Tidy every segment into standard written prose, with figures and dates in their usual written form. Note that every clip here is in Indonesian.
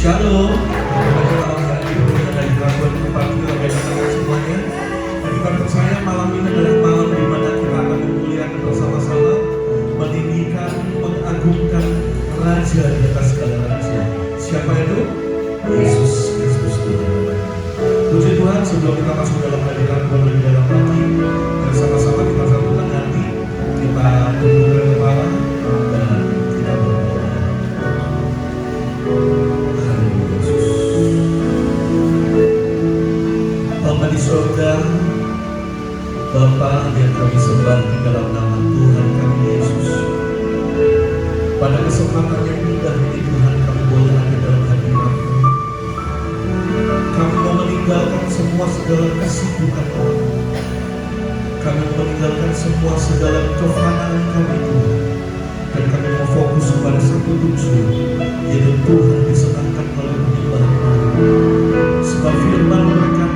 Shalom. Pada malam hari ini ada gangguan kembali bagi kita semuanya. Dan kita percaya malam ini adalah malam di mana kita akan memuliakan bersama-sama, meninggikan, mengagungkan Raja di atas segala raja. Siapa itu? Yesus Kristus Tuhan. Puji Tuhan, sebelum kita masuk dalam hadirat Tuhan lebih dalam lagi, bersama-sama kita satukan hati, kita tundukkan kepala dan kita berdoa. Bapa di surga, Bapa yang kami sembah di dalam nama Tuhan kami Yesus. Pada kesempatan yang indah ini Tuhan, kami boleh ada dalam hadirat. Kami mau meninggalkan semua segala kesibukan kami. Kami mau meninggalkan semua segala kefanaan kami Tuhan. Dan kami mau fokus pada satu tujuan, yaitu Tuhan disenangkan melalui penyembahan kami. Sebab firman mereka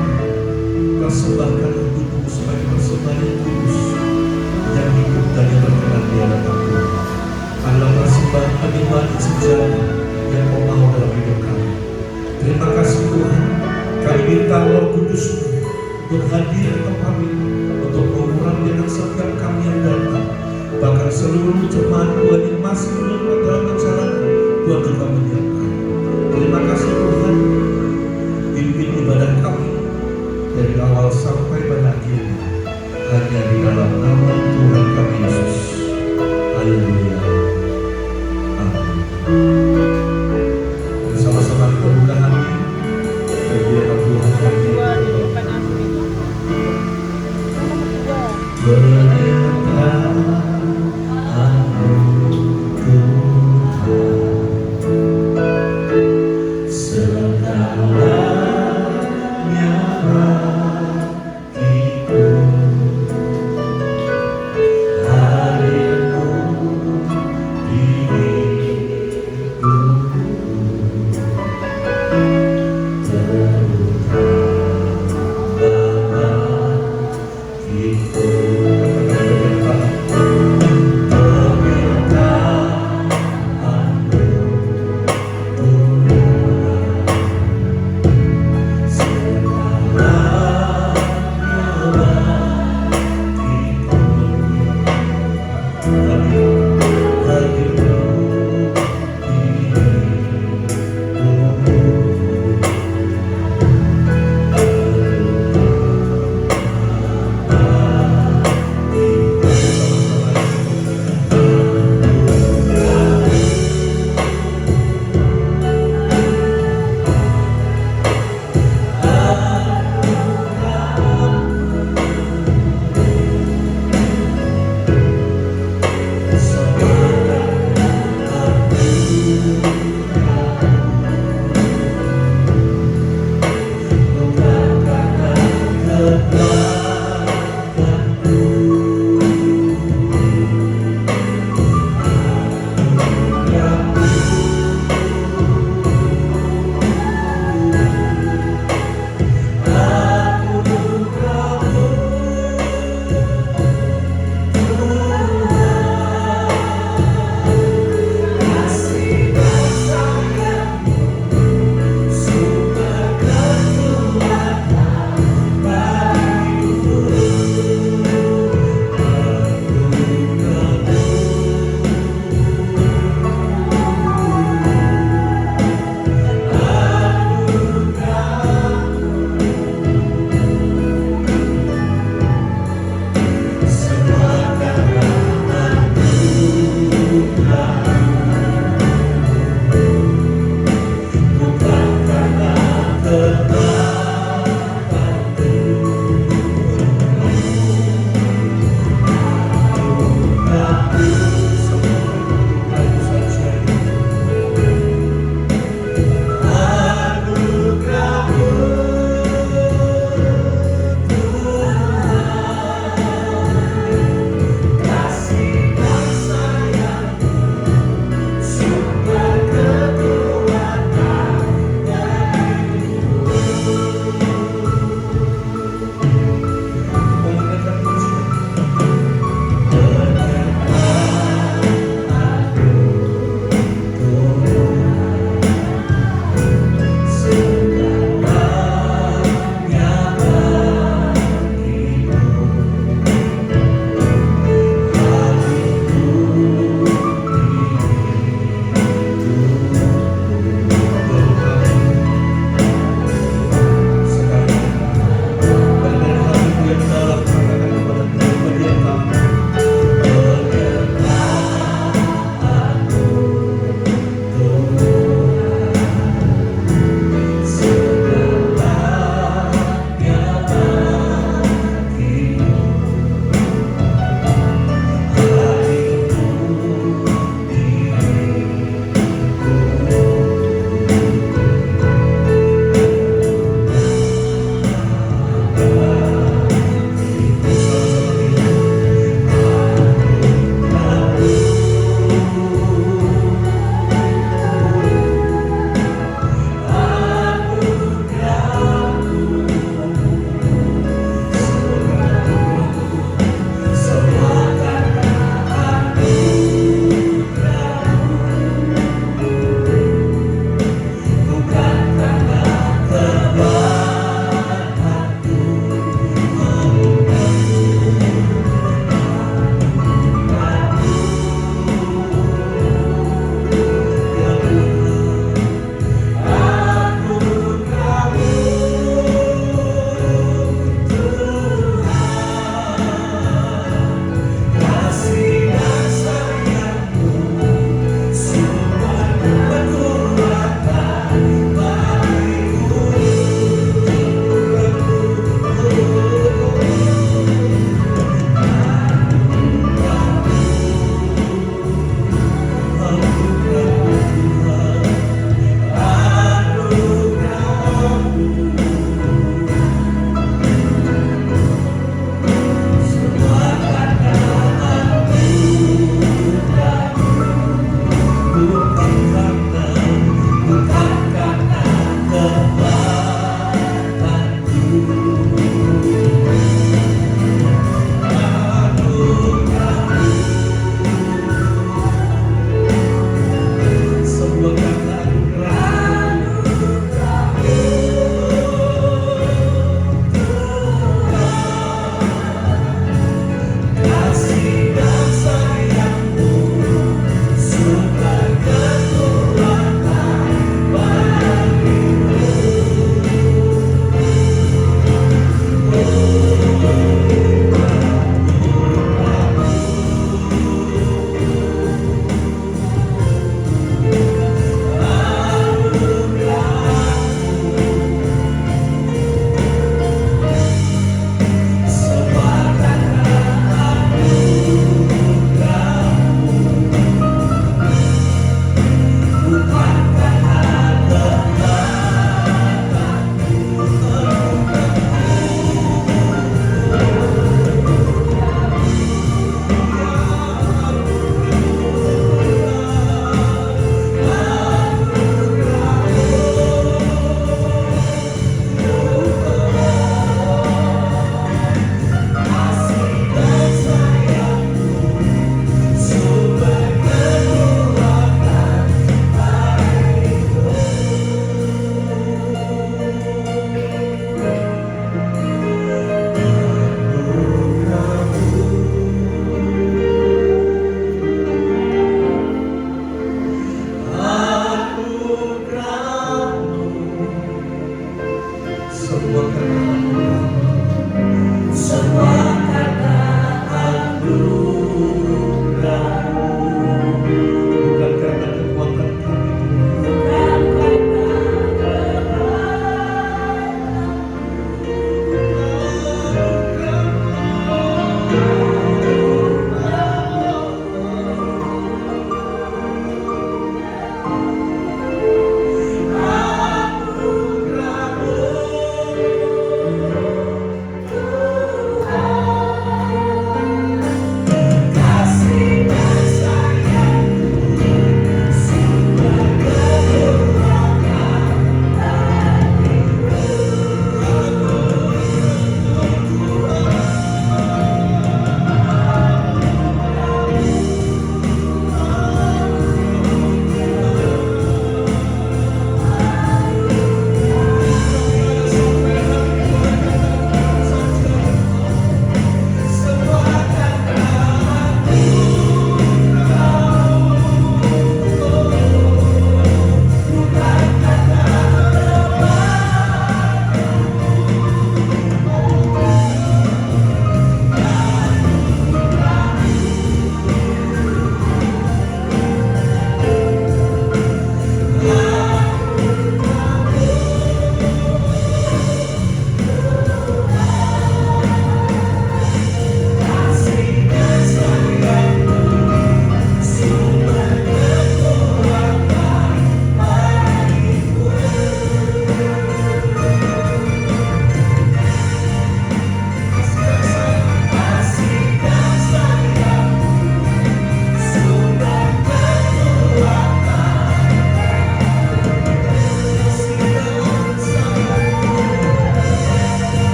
persembahkan untukmu sebagai persembahan yang kudus, yang hidup dan yang berkenan di hadapan Tuhan. Adalah persembahan penyembahan sejati yang kau mau dalam hidup kami. Terima kasih Tuhan. Kami minta Roh Kudus untuk hadir di tempat ini, untuk mengurangi dengan setiap kami yang datang, bahkan seluruh jemaat Tuhan yang masih belum dalam perjalanan, Tuhan juga menyiapkan. Terima kasih Tuhan. Pimpin ibadah kami dari awal sampai pada akhirnya hanya di dalam nama Tuhan kami Yesus. Haleluya. Amin. Bersama-sama kita buka hati kemuliaan Tuhan kami. Menyembah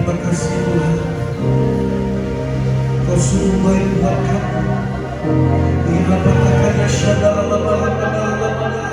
Terima kasih Tuhan, Kau sungguh baik buat kami. Dirabatakannya syadalalabalabalabalabala.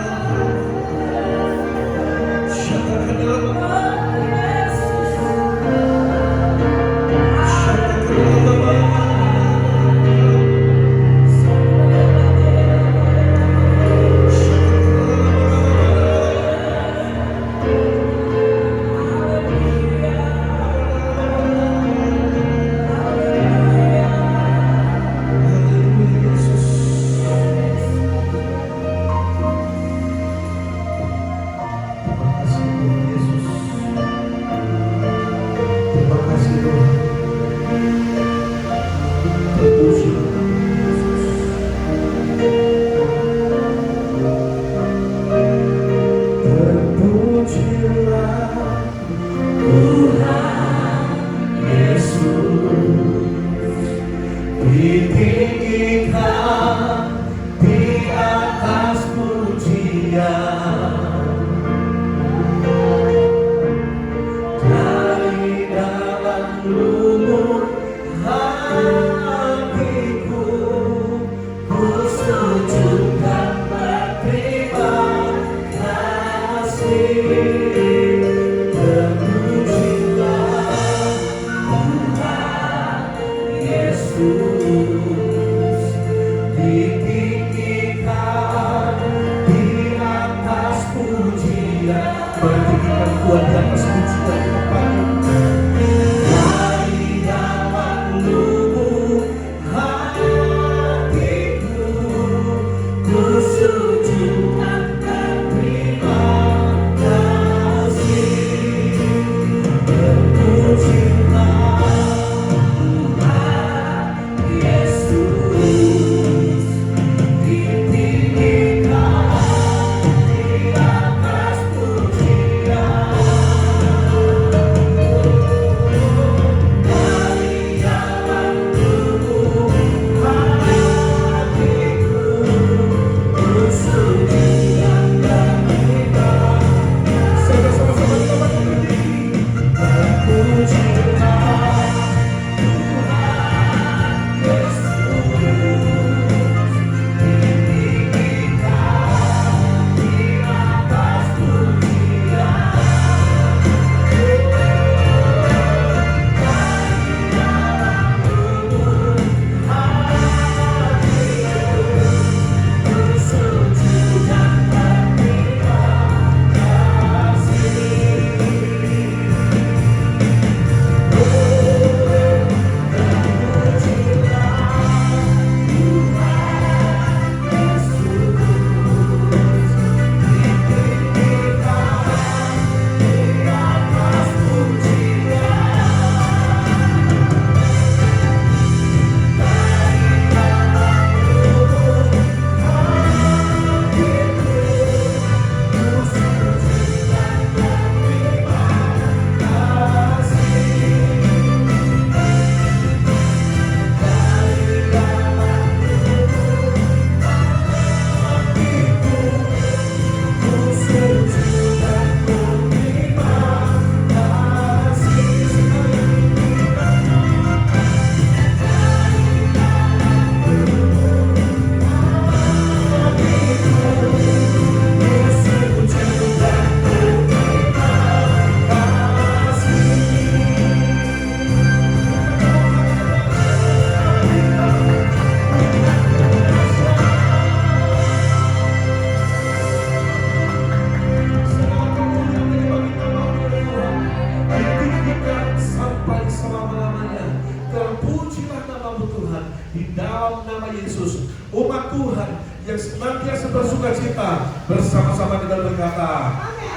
Bersama-sama kita berkata,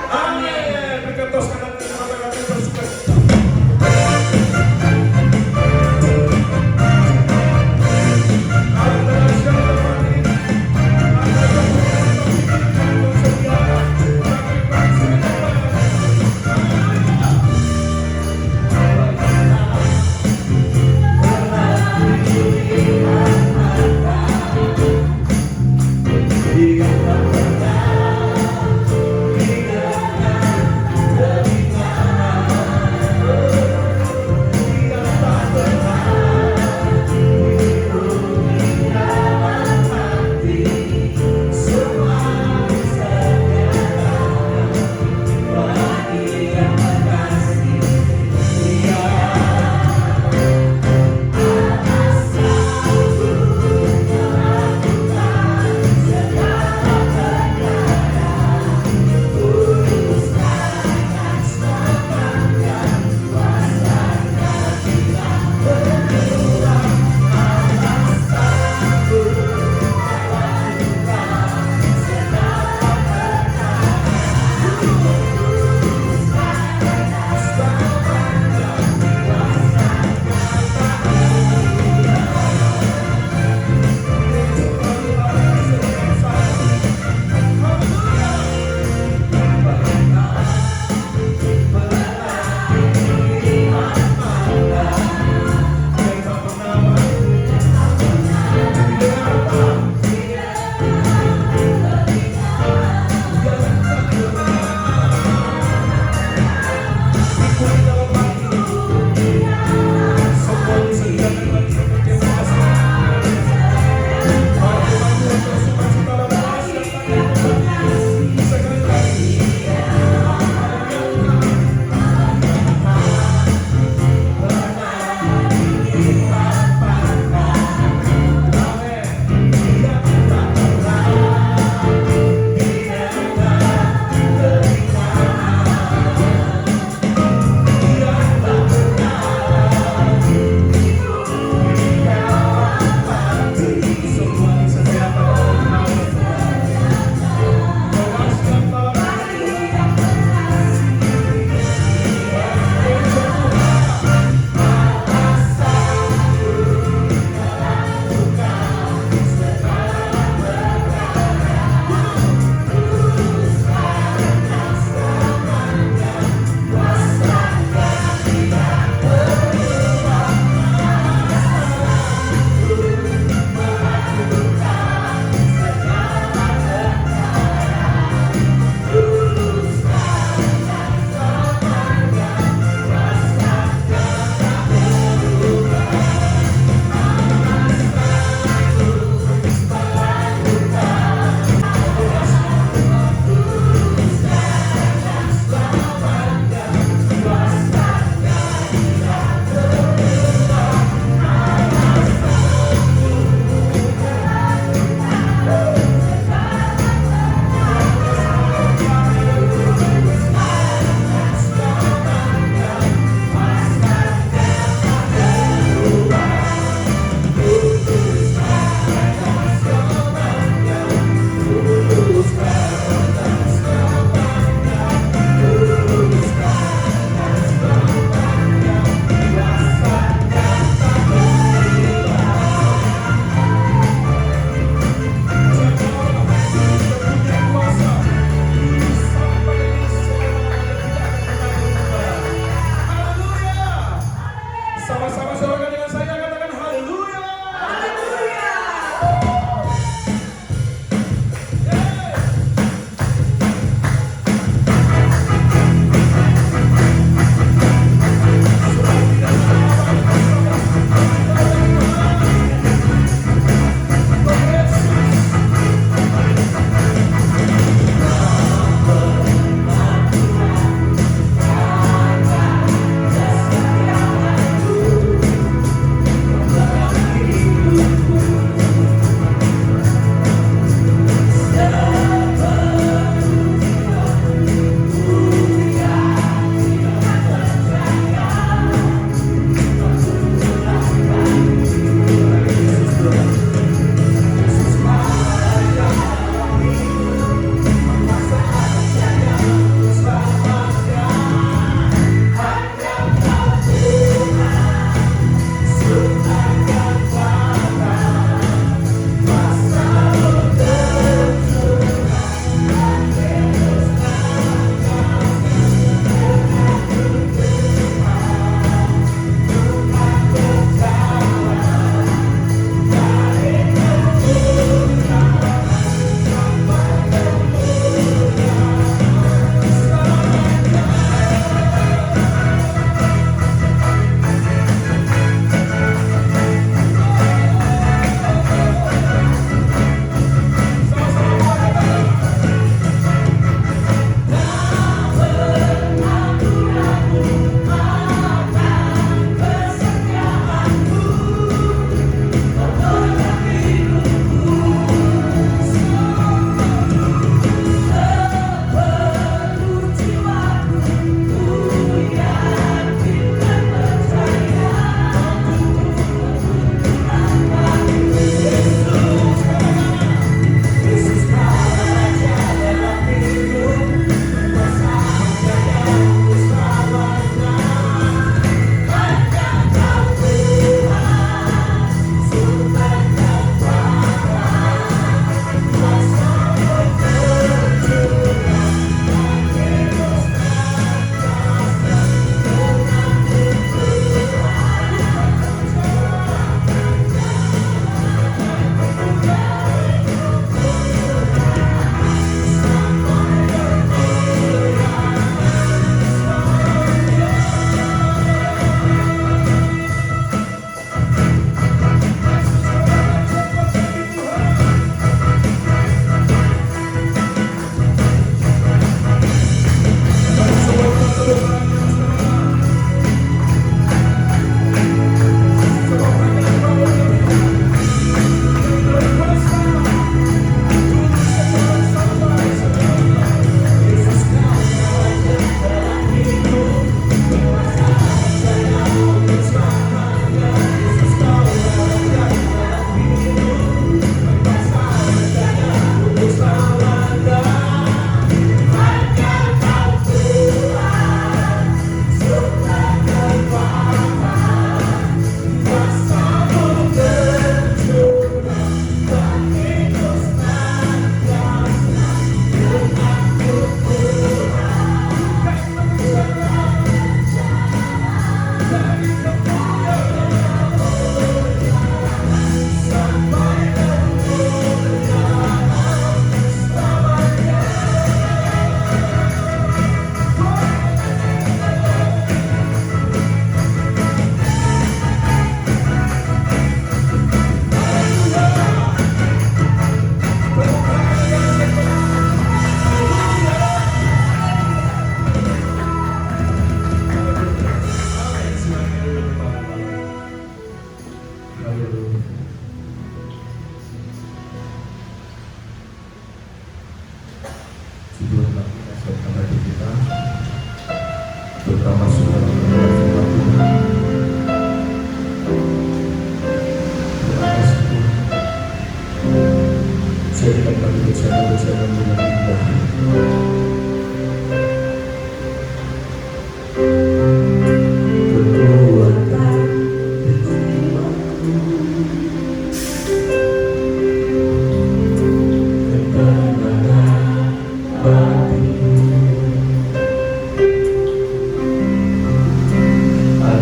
amin. Berikan tos kanan kami bersuka cita.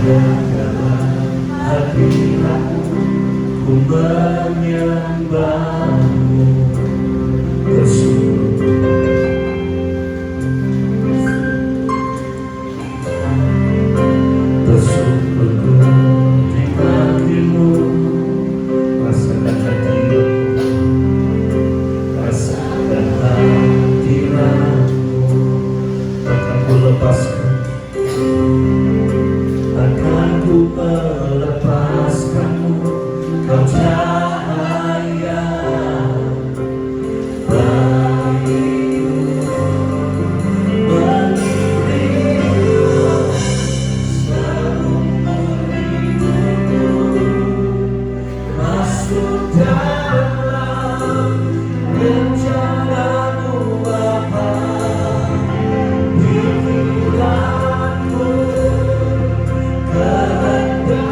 dalam hadiratmu ku menyembahmu. Bersyukurku di kakimu, rasakan hadiratmu, rasakan hadiratmu. Akan ku lepaskan, akan ku melepaskanmu, kau cahaya bagiku, mengiringku seumur hidupku, masuk dalam rencanamu Bapa. Pikiranku, kehendakmu,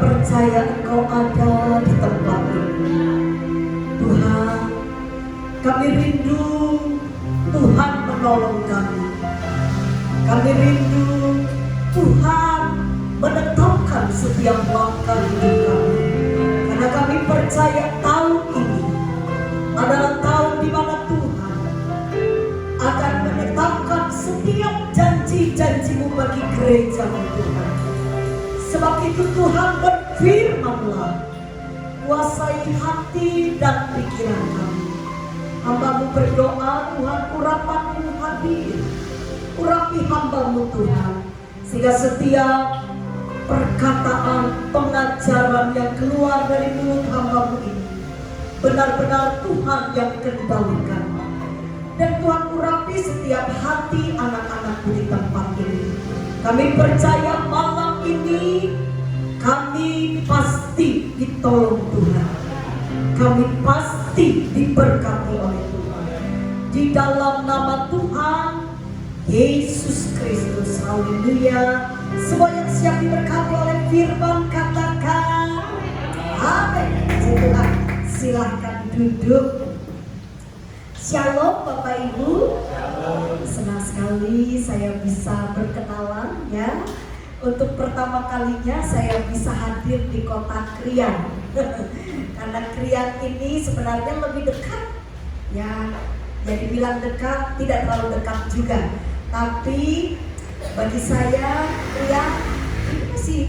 percaya Engkau ada di tempat ini. Tuhan, kami rindu Tuhan menolong kami. Kami rindu Tuhan menetapkan setiap langkah hidup kami. Karena kami percaya tahun ini adalah tahun di mana Tuhan akan menetapkan setiap janji-janji-Mu bagi gereja-Mu Tuhan. Sebab itu Tuhan berfirman-Lah, kuasai hati dan pikiran kami. Hamba-Mu berdoa, Tuhan, urapan-Mu hadir. Urapi hamba-Mu Tuhan, sehingga setiap perkataan, pengajaran yang keluar dari mulut hamba-Mu ini benar-benar Tuhan yang kendalikan. Dan Tuhan urapi setiap hati anak-anak-Mu di tempat ini. Kami percaya malam ini kami pasti ditolong Tuhan. Kami pasti diberkati oleh Tuhan. Di dalam nama Tuhan Yesus Kristus, haleluya. Semua yang siap diberkati oleh firman katakan amin. Tuhan, silahkan duduk. Shalom Bapak Ibu. Senang sekali saya bisa berkenalan ya. Untuk pertama kalinya saya bisa hadir di kota Krian. Karena Krian ini sebenarnya lebih dekat ya. Jadi bilang dekat, tidak terlalu dekat juga. Tapi bagi saya Krian ini masih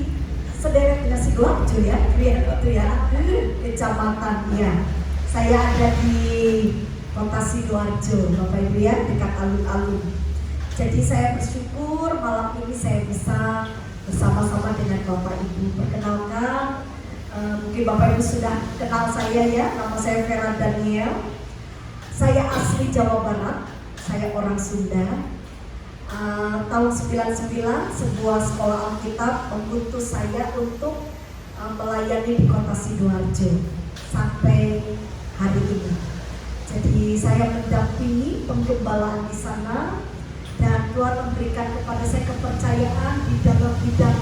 sederet dengan Sidoarjo ya, Krian itu ya, kecamatan ya. Saya ada di Kota Sidoarjo, Bapak Ibu ya, dekat alun-alun. Jadi saya bersyukur malam ini saya bisa bersama-sama dengan Bapak Ibu. Perkenalkan, mungkin Bapak Ibu sudah kenal saya ya, nama saya Vera Daniel. Saya asli Jawa Barat, saya orang Sunda. Tahun 99 sebuah sekolah Alkitab mengutus saya untuk melayani di Kota Sidoarjo sampai hari ini. Jadi saya mendampingi penggembalaan di sana dan Tuhan memberikan kepada saya kepercayaan di dalam bidang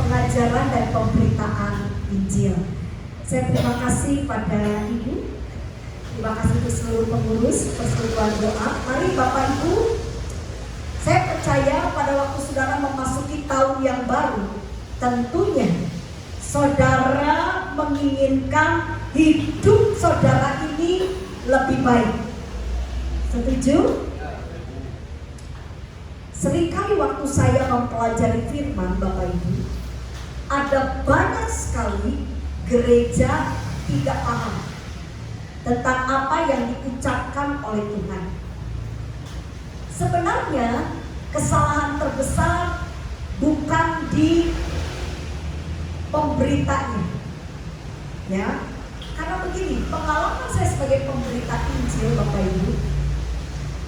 pengajaran dan pemberitaan Injil. Saya terima kasih pada Ibu, terima kasih untuk seluruh pengurus persekutuan doa. Mari Bapak Ibu, saya percaya pada waktu saudara memasuki tahun yang baru, tentunya saudara menginginkan hidup saudara ini lebih baik. Setuju? Seringkali waktu saya mempelajari firman Bapak Ibu, ada banyak sekali gereja tidak paham tentang apa yang diucapkan oleh Tuhan. Sebenarnya kesalahan terbesar bukan di pemberitanya, ya. Karena begini, pengalaman saya sebagai pemberita Injil Bapak Ibu,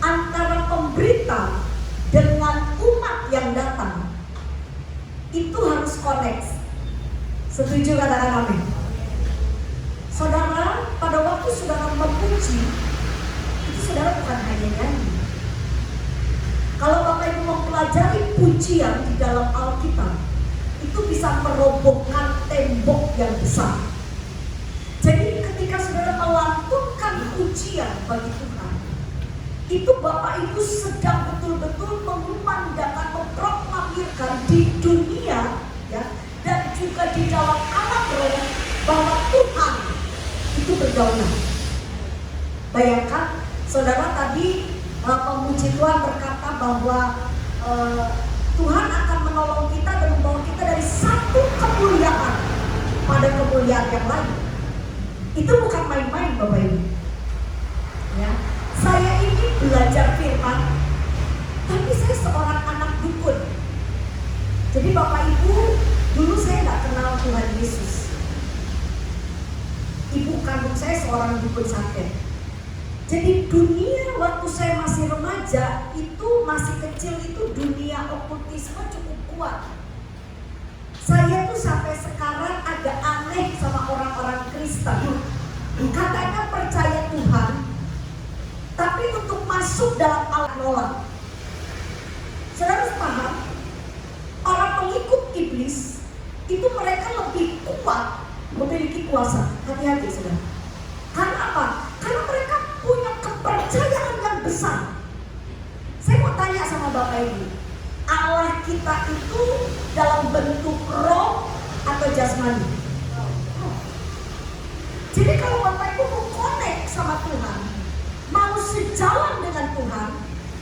antara pemberita dengan umat yang datang itu harus connect. Setuju katakan amin? Saudara, pada waktu saudara memuji, itu saudara bukan hanya nyanyi. Kalau Bapak Ibu mempelajari pujian di dalam Alkitab, itu bisa merobohkan tembok yang besar. Jadi ketika saudara melantunkan pujian bagi Tuhan, itu Bapak Ibu sedang betul-betul mengumandangkan, memproklamirkan di dunia ya, dan juga di dalam alam roh bahwa Tuhan itu berdaulat. Bayangkan saudara tadi pemuji Tuhan berkata bahwa Tuhan akan menolong kita dan membawa kita dari satu kemuliaan pada kemuliaan yang lain. Itu bukan main-main Bapak Ibu ya. Saya ini belajar firman, tapi saya seorang anak dukun. Jadi Bapak Ibu, dulu saya nggak kenal Tuhan Yesus. Ibu kandung saya seorang dukun santet. Jadi dunia waktu saya masih remaja, itu masih kecil, itu dunia okultisme cukup kuat. Saya tuh sampai sekarang agak aneh sama orang-orang Kristen. Katanya percaya Tuhan, tapi untuk masuk dalam alam nolak. Saudara paham? Para pengikut iblis itu mereka lebih kuat kuat, memiliki kuasa. Hati-hati saudara. Karena apa? Karena mereka punya kepercayaan yang besar. Saya mau tanya sama Bapak Ibu, Allah kita itu dalam bentuk roh atau jasmani? Jadi kalau Bapak Ibu mau connect sama Tuhan, mau sejalan dengan Tuhan,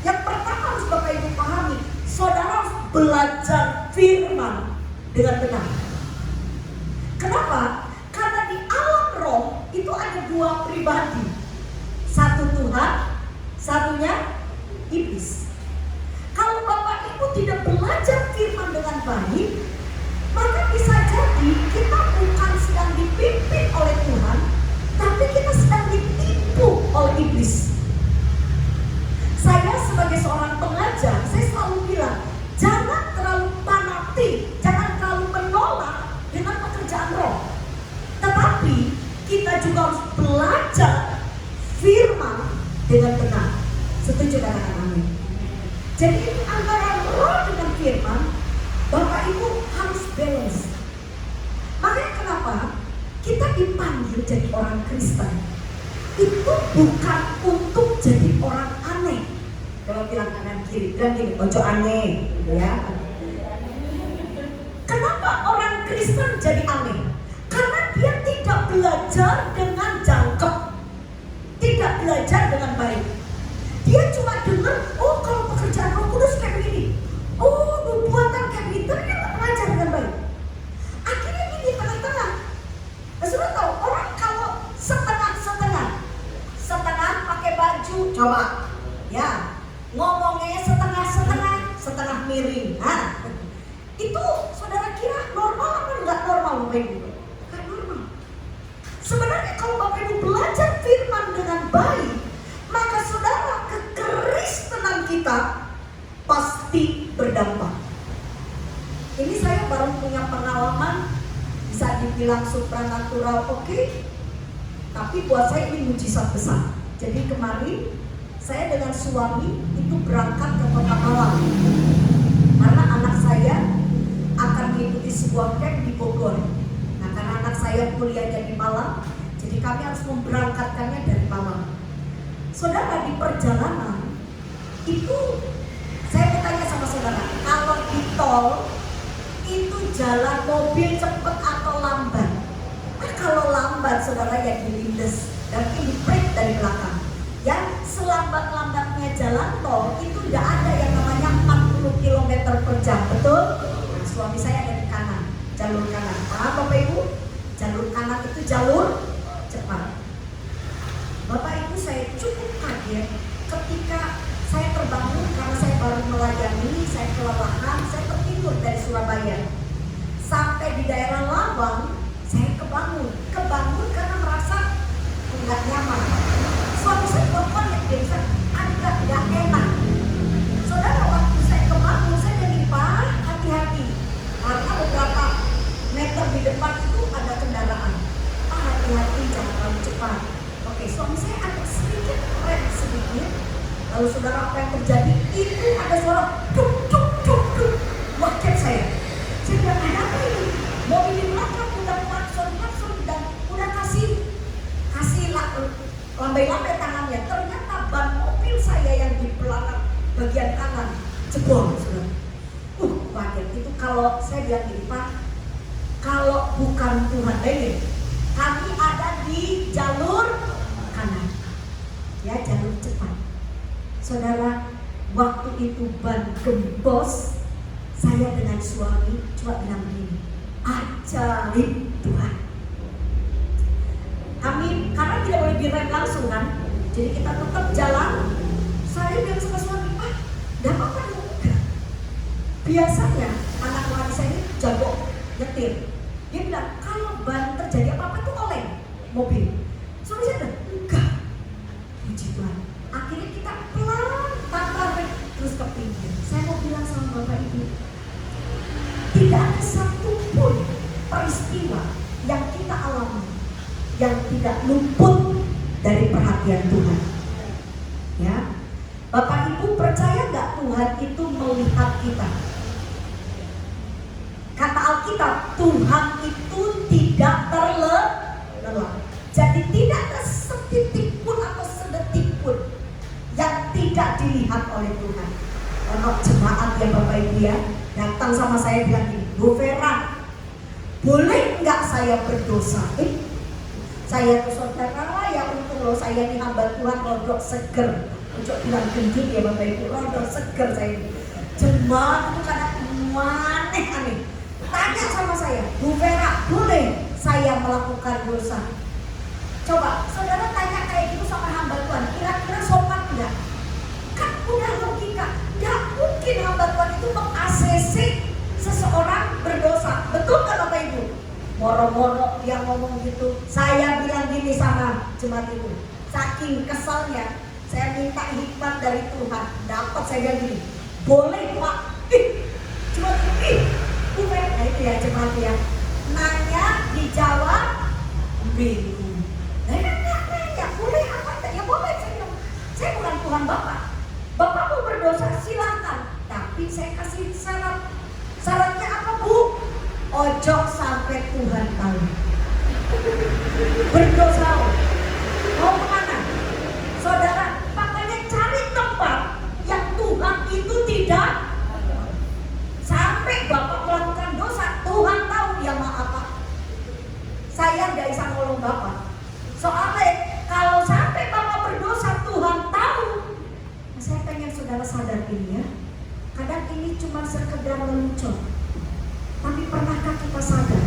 yang pertama harus Bapak Ibu pahami, saudara harus belajar firman dengan benar. Kenapa? Karena di alam roh itu ada dua pribadi. Satu Tuhan, satunya iblis. Kalau Bapak Ibu tidak belajar firman dengan baik, maka bisa jadi kita bukan sedang dipimpin oleh Tuhan, tapi kita sedang ditipu oleh iblis. Saya sebagai seorang pengajar, saya selalu bilang, jangan terlalu fanatik, jangan terlalu menolak dengan pekerjaan roh. Tetapi kita juga harus belajar firman dengan benar. Setuju katakan amin. Jadi ini antara roh dengan firman, Bapak Ibu harus balance. Makanya kenapa kita dipanggil jadi orang Kristen, itu bukan untuk jadi orang aneh. Kalau bilang kanan kiri, bilang gini, ojo aneh, gitu ya. Kenapa orang Kristen jadi aneh? Karena dia tidak belajar dengan jangkep, tidak belajar dengan baik. Dia cuma dengar, oh kalau pekerjaan Roh Kudus kayak begini, oh nubuatan kayak begini, tapi dia nggak belajar dengan baik. Akhirnya gini tengah-tengah. Sudah tahu orang kalau setengah pakai baju, coba, ya ngomongnya setengah miring. Nah, itu saudara kira normal apa nggak normal Bapak Ibu? Nggak normal. Sebenarnya kalau Bapak Ibu belajar firman dengan baik, maka saudara kekristenan kita pasti berdampak. Ini saya baru punya pengalaman, bisa dibilang supranatural, oke? Tapi buat saya ini mujizat besar. Jadi kemarin saya dengan suami itu berangkat ke Kota Malang karena anak saya akan mengikuti sebuah camp di Bogor. Nah, karena anak saya kuliahnya di Malang, jadi kami harus memberangkatkannya dari Malang. Saudara, di perjalanan itu saya bertanya sama saudara, kalau di tol itu jalan mobil cepat atau lambat? Nah, kalau lambat saudara ya dilindes dan ini break dari belakang. Yang selambat-lambatnya jalan tol itu tidak ada yang namanya 40 km per jam, betul? Nah, suami saya ada di kanan, jalur kanan. Paham Bapak Ibu? Jalur kanan itu jalur cepat. Bapak Ibu, saya cukup kaget ketika saya terbangun karena saya baru melayani, saya kelelahan, saya tertidur dari Surabaya. Sampai di daerah Lawang, saya kebangun karena merasa nggak nyaman. Suami saya perempuan yang biasa agak nggak enak. Saudara, waktu saya kebangun, saya jadi Pak, hati-hati. Karena beberapa meter di depan itu ada kendaraan. Pak, hati-hati, jangan terlalu cepat. Oke, suami saya agak sedikit rem sedikit. Lalu saudara, apa yang terjadi? Itu ada suara duk duk duk duk. Waket saya. Saya bilang, ada apa ini? Mobil di belakang udah klakson dan udah kasih lambai-lambai tangannya. Ternyata ban mobil saya yang di belakang bagian kanan jebol, saudara. Waket itu kalau saya bilang gini, Pak, kalau bukan Tuhan ini, kami ada di jalur kanan, ya jalur cepat. Saudara, waktu itu ban gembos, saya dengan suami cuma bilang begini, ajaib Tuhan. Kami karena tidak boleh direm langsung kan, jadi kita tetap jalan. Saya bilang sama suami, Pak, tidak apa-apa dong. Biasanya anak laki saya ini jago nyetir. Dia bilang, kalau ban terjadi apa-apa tuh oleng mobil. Suami saya bilang, enggak. Puji Tuhan. Akhirnya kita pelan, tanpa terus ke pinggir. Saya mau bilang sama Bapak Ibu, tidak ada satupun peristiwa yang kita alami yang tidak luput dari perhatian Tuhan. Ya, Bapak Ibu percaya nggak Tuhan itu melihat kita? Kata Alkitab, Tuhan itu tidak tidak terlelah. Jadi tidak ada setitik pun atau sedetik pun yang tidak dilihat oleh Tuhan. Kalau jemaat ya Bapak Ibu ya, datang sama saya bilang gini, Bu Vera, boleh nggak saya berdosa? Saya tuh saudara ya, untung loh saya ini hamba Tuhan rodok seger. Untuk bilang gendut ya Bapak Ibu, rodok seger saya ini. Jemaat itu kadang aneh-aneh. Tanya sama saya, Bu Vera, boleh saya melakukan dosa? Coba saudara tanya kayak gitu sama hamba Tuhan, kira-kira sopan enggak? Kan udah logika, nggak mungkin hamba Tuhan itu meng-ACC seseorang berdosa. Betul kan Bapak Ibu? Moro-moro dia ngomong gitu. Saya bilang gini sama jemaat itu, saking keselnya saya minta hikmat dari Tuhan. Dapat saya bilang gini, boleh Pak? Cuma Bu Vera, nah itu ya jemaat ya, nanya dijawab bingung. Nanya, boleh apa? Ya boleh, saya bukan Tuhan Bapak. Bapak mau berdosa silahkan, tapi saya kasih syarat. Syaratnya apa Bu? Ojo sampai Tuhan tahu. Berdosa mau kemana? Saudara, makanya cari tempat yang Tuhan itu tidak sampai Bapak melakukan dosa. Tuhan tahu ya maaf Pak, saya gak bisa nolong Bapak. Soalnya kalau sampai Bapak berdosa Tuhan tahu. Nah, saya pengen saudara sadar ini ya, kadang ini cuma sekedar lelucon. Tapi pernahkah kita sadar,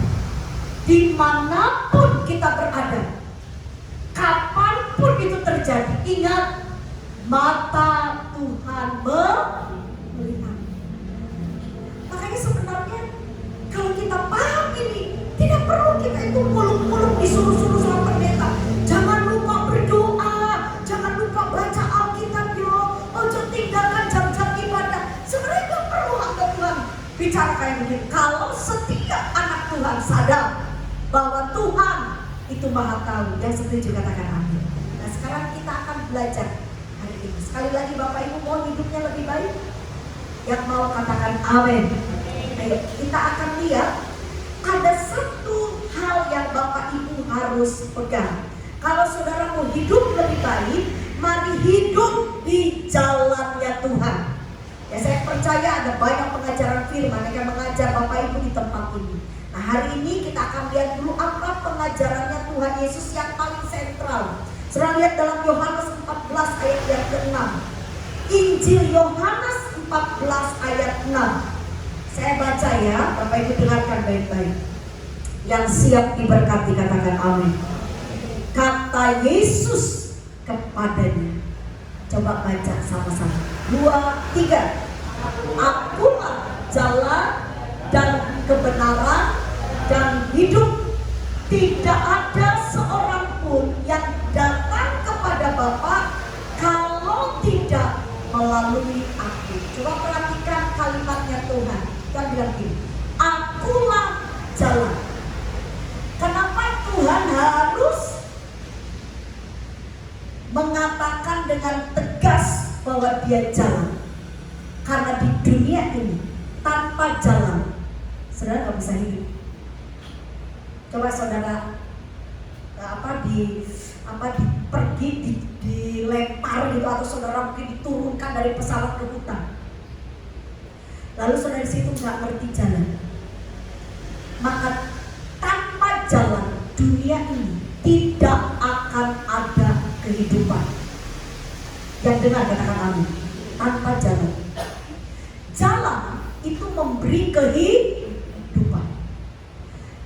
dimanapun kita berada, kapanpun itu terjadi, ingat, mata Tuhan melihat. Makanya sebenarnya kalau kita paham ini, tidak perlu kita itu muluk-muluk disuruh-suruh sama pendeta. Jangan lupa berdoa, jangan lupa baca Alkitab yo, ojo tinggalkan jam-jam ibadah. Sebenarnya gak perlu hamba Tuhan bicara kayak begini. Kalau setiap anak Tuhan sadar bahwa Tuhan itu maha tahu, yang setuju katakan amin. Nah sekarang kita akan belajar hari ini. Sekali lagi Bapak Ibu mau hidupnya lebih baik? Yang mau katakan amin. Ayo kita akan lihat ada satu hal yang Bapak Ibu harus pegang. Kalau saudara mau hidup lebih baik, mari hidup di jalannya Tuhan. Ya saya percaya ada banyak pengajaran firman yang mengajar Bapak Ibu di tempat ini. Nah hari ini kita akan lihat dulu apa pengajarannya Tuhan Yesus yang paling sentral. Saudara lihat dalam Yohanes 14 ayat yang ke-6. Injil Yohanes 14 ayat 6. Saya baca ya, Bapak Ibu dengarkan baik-baik. Yang siap diberkati katakan amin. Kata Yesus kepadanya. Coba baca sama-sama. 2, 3. Akulah jalan dan kebenaran dan hidup. Tidak ada seorang pun yang datang kepada Bapa kalau tidak melalui aku. Coba perhatikan kalimatnya Tuhan. Tuhan bilang gini, akulah jalan. Kenapa Tuhan harus mengatakan dengan tegas bahwa dia jalan? Karena di dunia ini tanpa jalan saudara gak bisa hidup. Coba saudara pergi dilempar gitu, atau saudara mungkin diturunkan dari pesawat ke hutan, lalu saudara di situ nggak ngerti jalan, maka tanpa jalan dunia ini tidak akan ada kehidupan. Yang dengar katakan amin. Tanpa jalan. Jalan itu memberi kehidupan.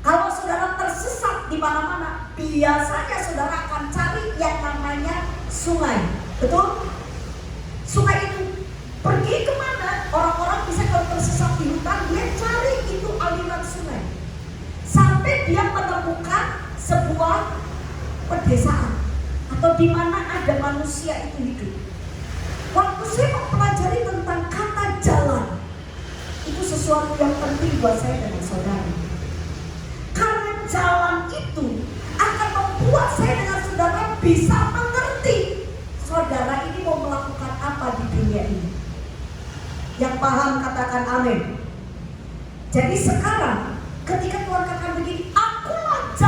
Kalau saudara tersesat di mana-mana, biasanya saudara akan cari yang namanya sungai. Betul? Sungai itu pergi kemana? Orang-orang bisa kalau tersesat di hutan, dia cari itu aliran sungai. Sampai dia menemukan sebuah pedesaan atau di mana ada manusia itu hidup. Waktu saya mempelajari tentang kata jalan, itu sesuatu yang penting buat saya dan saudara. Karena jalan itu akan membuat saya dengan saudara bisa mengerti saudara ini mau melakukan apa di dunia ini. Yang paham katakan amin. Jadi sekarang ketika Tuhan katakan begini, akulah jalan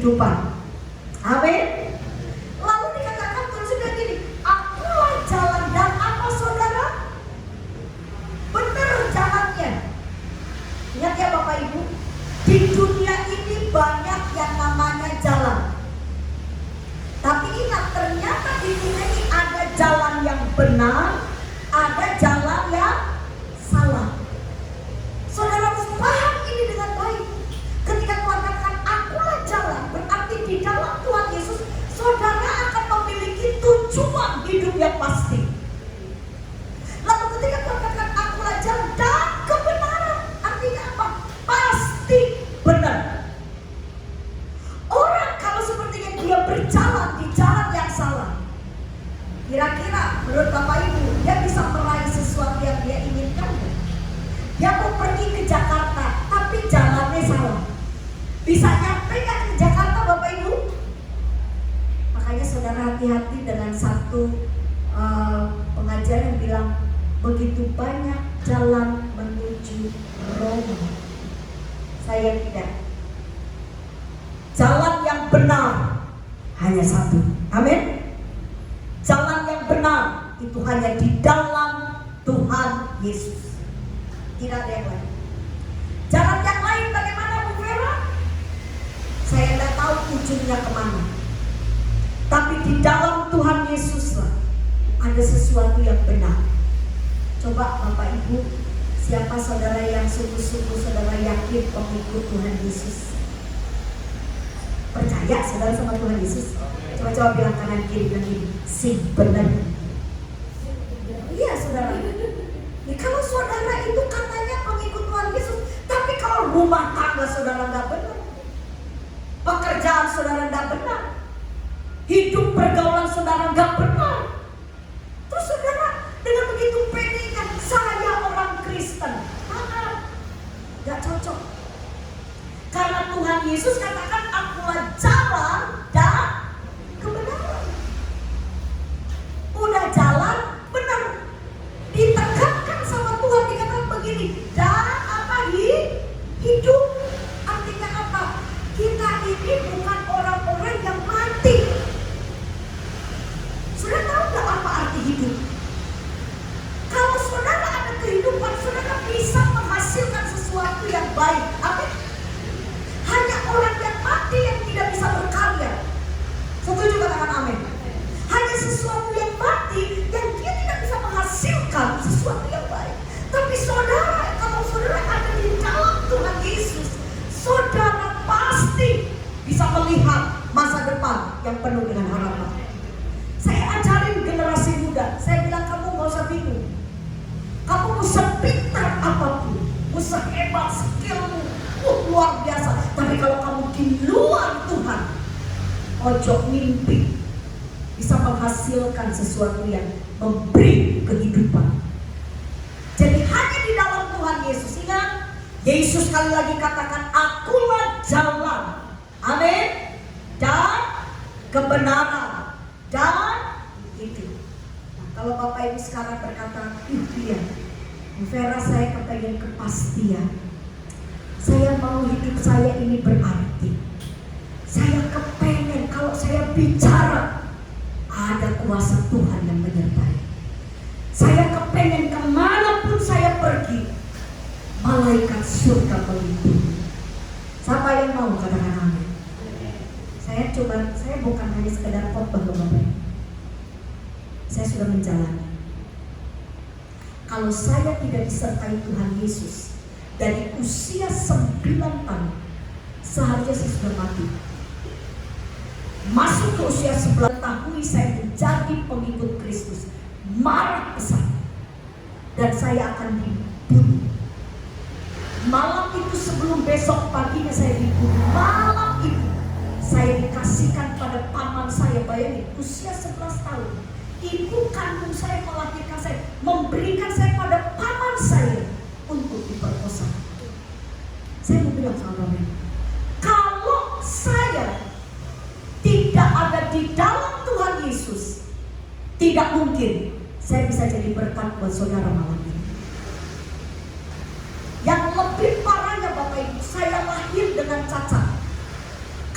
kehidupan. Amin. Lalu dikatakan Tuhan sudah gini, akulah jalan dan apa saudara? Benar jalannya. Ingat ya Bapak Ibu, di dunia ini banyak yang namanya jalan. Tapi ingat, ternyata di dunia ini ada jalan yang benar, ada jalan yang salah. Saudara harus paham ini dengan baik. Ketika Tuhan katakan akulah jalan, berarti di dalam Tuhan Yesus saudara akan memiliki tujuan hidup yang pasti. Lalu ketika Tuhan katakan akulah jalan dan kebenaran, artinya apa? Pasti benar. Orang kalau sepertinya dia berjalan di jalan yang salah, kira-kira menurut Bapak Ibu dia bisa meraih sesuatu yang dia inginkan? Dia mau pergi ke Jakarta tapi jalannya salah, bisa nyampe nggak ke Jakarta Bapak Ibu? Makanya saudara hati-hati dengan satu pengajar yang bilang begitu banyak jalan menuju Roma. Saya tidak. Jalan yang benar hanya satu. Amin. Jalan yang benar itu hanya di dalam Tuhan Yesus. Tidak ada yang lain. Jalan yang lain bagaimana Bu Vera? Saya tidak tahu ujungnya kemana. Tapi di dalam Tuhan Yesuslah ada sesuatu yang benar. Coba Bapak Ibu, siapa saudara yang sungguh-sungguh saudara yakin pengikut Tuhan Yesus? Percaya saudara sama Tuhan Yesus? Coba bilang kanan kiri lagi, sing benar. Iya saudara. Ya, kalau saudara itu katanya pengikut Tuhan Yesus, tapi kalau rumah tangga saudara nggak benar, pekerjaan saudara nggak benar, hidup pergaulan saudara nggak benar, terus saudara dengan begitu pedenya saya orang Kristen, nggak cocok. Karena Tuhan Yesus katakan akulah jalan dan kebenaran. Udah jalan benar, ditekankan sama Tuhan, dikatakan begini, dan apa hidup. Artinya apa? Kita ini bukan orang-orang yang mati. Saudara tahu nggak apa arti hidup? Kalau saudara ada kehidupan, saudara bisa menghasilkan sesuatu yang baik. Amin. Hanya orang yang mati yang tidak bisa berkarya. Setuju katakan amin. Hanya sesuatu yang mati yang dia tidak bisa menghasilkan sesuatu yang baik. Tapi saudara, kalau saudara ada di dalam Tuhan Yesus, saudara pasti bisa melihat masa depan yang penuh dengan harapan. Saya ajarin generasi muda, saya bilang kamu gak usah bingung. Kamu mau sepintar apapun, mau sehebat skillmu, luar biasa. Tapi kalau kamu di luar Tuhan, ojo mimpi bisa menghasilkan sesuatu yang memberi kehidupan. Jadi hanya di dalam Tuhan Yesus. Ingat, Yesus sekali lagi katakan akulah jalan, amin, dan kebenaran dan hidup. Nah, kalau Bapak Ibu sekarang berkata, iya Bu Vera, saya kepengen kepastian, saya mau hidup saya ini berarti, saya kepengen kalau saya bicara ada kuasa Tuhan yang menyertai. Saya kepengen kemanapun saya pergi, malaikat surga melindungi. Siapa yang mau katakan amin? Saya bukan hanya sekedar khotbah Bapak. Saya sudah menjalani. Kalau saya tidak disertai Tuhan Yesus dari usia 9 tahun, seharusnya saya sudah mati. Masuk ke usia 11 tahun saya menjadi pengikut Kristus, marah besar, dan saya akan dibunuh. Malam itu sebelum besok paginya saya dibunuh. Malam itu saya dikasihkan pada paman saya. Bayangin, usia 11 tahun, ibu kandung saya melahirkan saya, memberikan saya pada paman saya untuk diperkosa. Saya mau bilang sama Bapak, kalau saya tidak ada di dalam Tuhan Yesus, tidak mungkin saya bisa jadi berkat buat saudara malam ini. Yang lebih parahnya Bapak Ibu, saya lahir dengan cacat.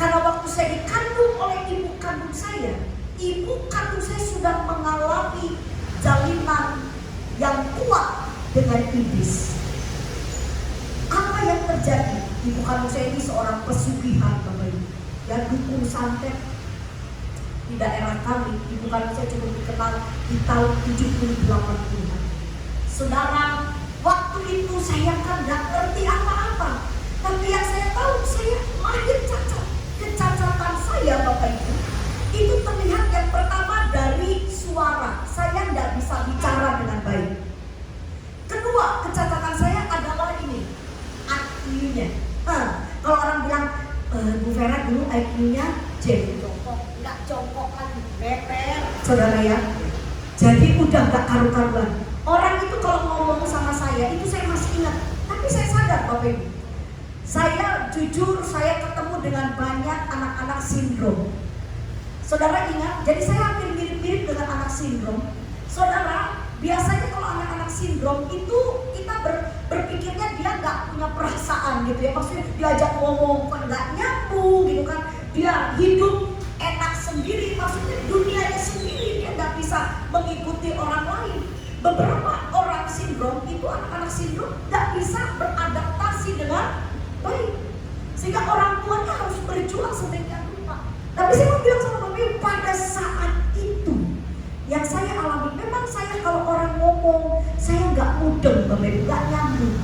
Karena waktu saya dikandung oleh ibu kandung saya sudah mengalami jalinan yang kuat dengan iblis. Apa yang terjadi? Ibu kandung saya ini seorang pesugihan, Bapak Ibu, dan dukun santet di daerah kami. Ibu kandung saya cuma dikenal di tahun 70-80-an. Saudara, waktu itu saya kan gak ngerti apa-apa, tapi yang saya tahu, saya lahir cacat. Kecacatan saya, Bapak Ibu, itu terlihat yang pertama dari suara. Saya tidak bisa bicara dengan baik. Kedua, kecacatan saya adalah ini, IQ-nya. Kalau orang bilang, Bu Vera dulu IQ-nya jadi jongkok, nggak jongkok lagi, leper, saudara ya. Jadi udah nggak karu-karuan. Orang itu kalau ngomong sama saya, itu saya masih ingat. Tapi saya sadar, Bapak Ibu, saya jujur, saya ketemu dengan banyak anak-anak sindrom. Saudara ingat, jadi saya hampir mirip-mirip dengan anak sindrom. Saudara, biasanya kalau anak-anak sindrom itu kita berpikirnya dia nggak punya perasaan gitu ya. Maksudnya diajak ngomong kan nggak nyambung gitu kan. Dia hidup enak sendiri, maksudnya dunianya sendiri, dia nggak bisa mengikuti orang lain. Beberapa orang sindrom itu, anak-anak sindrom nggak bisa beradaptasi dengan baik, sehingga orang tuanya harus berjuang sedemikian rupa. Tapi saya mau bilang sama Bapak Ibu, pada saat itu yang saya alami, memang saya kalau orang ngomong, saya nggak mudeng, Bapak Ibu, nggak nyambung.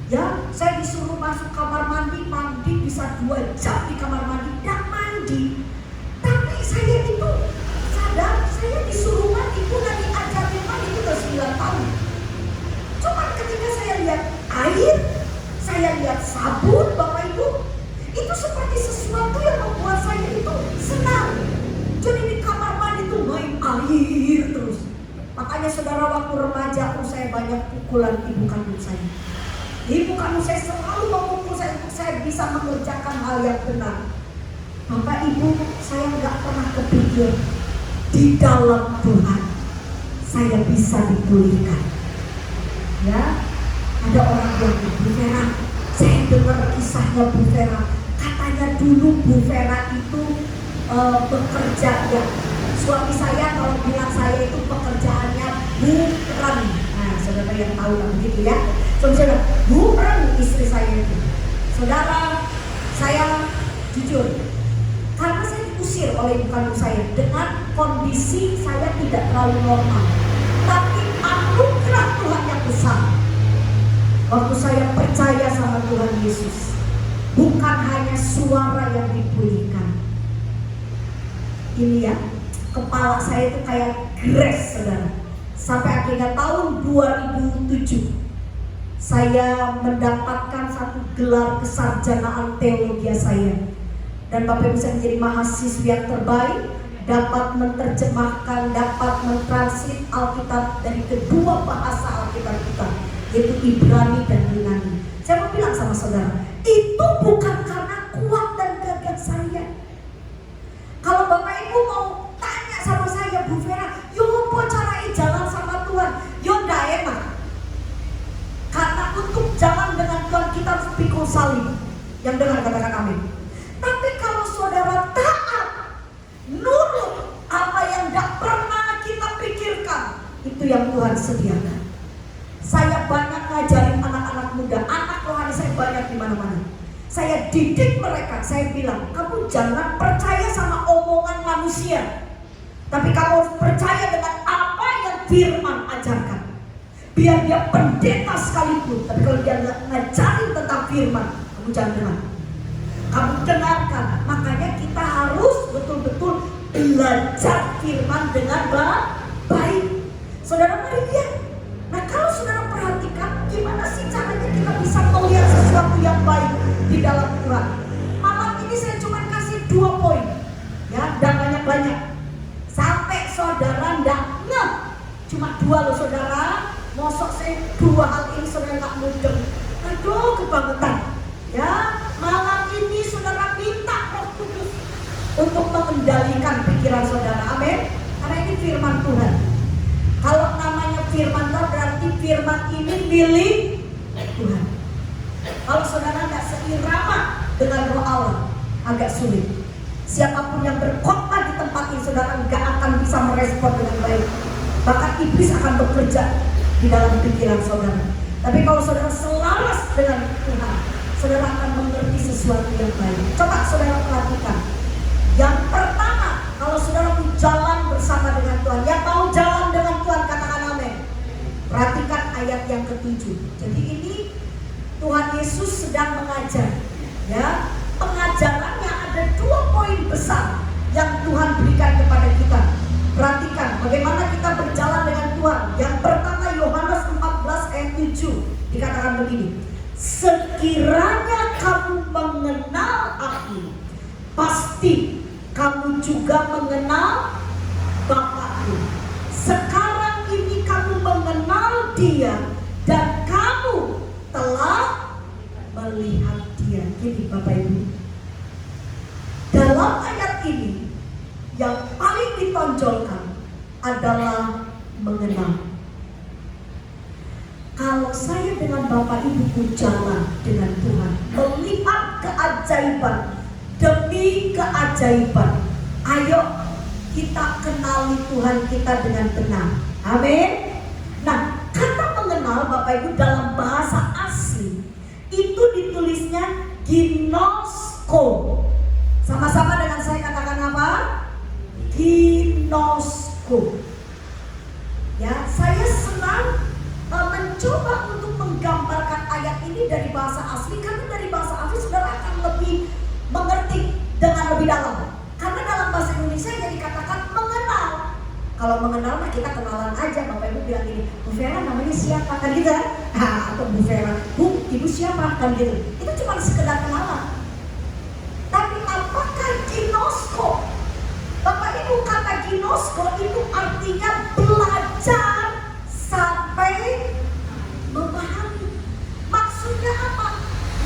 Ya, saya disuruh masuk kamar mandi bisa 2 jam di kamar mandi, nggak mandi. Tapi saya itu sadar, saya disuruh mandi, bukan diajarin mandi, itu udah 9 tahun. Cuma ketika saya lihat air, saya lihat sabun, Bapak Ibu, itu seperti sesuatu yang membuat saya itu senang. Jadi di kamar mandi itu main air terus. Makanya saudara, waktu remaja saya banyak pukulan ibu kandung saya. Ibu kandung saya selalu memukul saya untuk saya bisa mengerjakan hal yang benar. Bapak Ibu, saya nggak pernah kepikir di dalam Tuhan saya bisa dipulihkan. Ya, ada orang yang Bu Vera, saya dengar kisahnya Bu Vera. Katanya dulu Bu Vera itu bekerja ya. Suami saya kalau bilang saya itu pekerjaannya bukan. Nah, saudara yang tahu lah begitu ya. Suami saya bilang, bukan istri saya itu. Saudara, saya jujur, karena saya diusir oleh ibu kandung saya dengan kondisi saya tidak terlalu normal. Tapi anugerah Tuhan yang besar. Waktu saya percaya sama Tuhan Yesus, bukan hanya suara yang dipulihkan. Ini ya, kepala saya itu kayak gres, saudara. Sampai akhirnya tahun 2007, saya mendapatkan satu gelar kesarjanaan teologi saya. Dan Bapak Ibu, saya menjadi mahasiswa yang terbaik, dapat menerjemahkan, dapat mentransit Alkitab dari kedua bahasa Alkitab kita, yaitu Ibrani dan Yunani. Saya mau bilang sama saudara, itu bukan karena kuat dan gagah saya. Kalau Bapak Ibu mau tanya sama saya, Bu Vera, yo apa caranya jalan sama Tuhan? Yo ndak enak. Karena untuk jalan dengan Tuhan kita harus pikul salib. Yang dengar katakan amin. Tapi kalau saudara taat, nurut apa yang ndak pernah kita pikirkan, itu yang Tuhan sediakan. Saya banyak ngajarin anak-anak muda, anak rohani saya banyak di mana-mana. Saya didik mereka, saya bilang, kamu jangan percaya sama omongan manusia, tapi kamu harus percaya dengan apa yang Firman ajarkan. Biar dia pendeta sekalipun, tapi kalau dia ngajarin tentang Firman, kamu jangan dengar. Kamu dengarkan. Makanya kita harus betul-betul belajar Firman dengan baik. Saudara, mari lihat. Nah, kalau saudara perhatikan, gimana sih caranya kita bisa melihat sesuatu yang baik di dalam Tuhan. Malam ini saya cuma kasih 2 poin, ya, dan banyak-banyak. Sampai saudara ndak ngeh, cuma 2 loh saudara. Mosok saya 2 hal ini saudara nggak mudeng. Aduh, kebangetan. Ya, malam ini saudara minta Roh Kudus untuk mengendalikan pikiran saudara. Amin. Karena ini firman Tuhan. Kalau namanya firman Tuhan, berarti firman ini milik Tuhan. Kalau saudara tidak seirama dengan roh Allah, agak sulit. Siapapun yang berkhotbah di tempat ini, saudara nggak akan bisa merespon dengan baik. Bahkan iblis akan bekerja di dalam pikiran saudara. Tapi kalau saudara selaras dengan Tuhan, saudara akan mengerti sesuatu yang baik. Coba saudara perhatikan. Yang pertama, kalau saudara mau jalan bersama dengan Tuhan, yang mau jalan dengan Tuhan, katakan amin. Perhatikan ayat yang ke-7. Jadi ini Tuhan Yesus sedang mengajar, ya. Pengajarannya ada 2 poin besar yang Tuhan berikan kepada kita. Perhatikan bagaimana kita berjalan dengan Tuhan. Yang pertama, Yohanes 14 ayat 7 dikatakan begini: sekiranya kamu mengenal Aku, pasti kamu juga mengenal Bapa-Ku. Sekarang ini kamu mengenal Dia dan kamu telah melihat Dia. Jadi Bapak Ibu, dalam ayat ini yang paling ditonjolkan adalah mengenal. Kalau saya dengan Bapak Ibu jalan dengan Tuhan, melihat keajaiban demi keajaiban, ayo kita kenali Tuhan kita dengan benar. Amin. Nah, kata mengenal Bapak Ibu dalam bahasa asli itu ditulisnya ginosko. Sama-sama dengan saya katakan apa? Ginosko. Ya, saya senang mencoba untuk menggambarkan ayat ini dari bahasa asli, karena dari bahasa asli saudara akan lebih mengerti dengan lebih dalam. Karena dalam bahasa Indonesia yang dikatakan mengenal. Kalau mengenal mah kita kenalan aja. Bapak Ibu bilang gini, Bu Vera namanya siapa, kan gitu kan? Atau Bu Vera, Bu, Ibu siapa, kan gitu. Itu cuma sekedar kenalan. Tapi apakah ginosko? Bapak Ibu, kata ginosko itu artinya belajar sampai memahami. Maksudnya apa?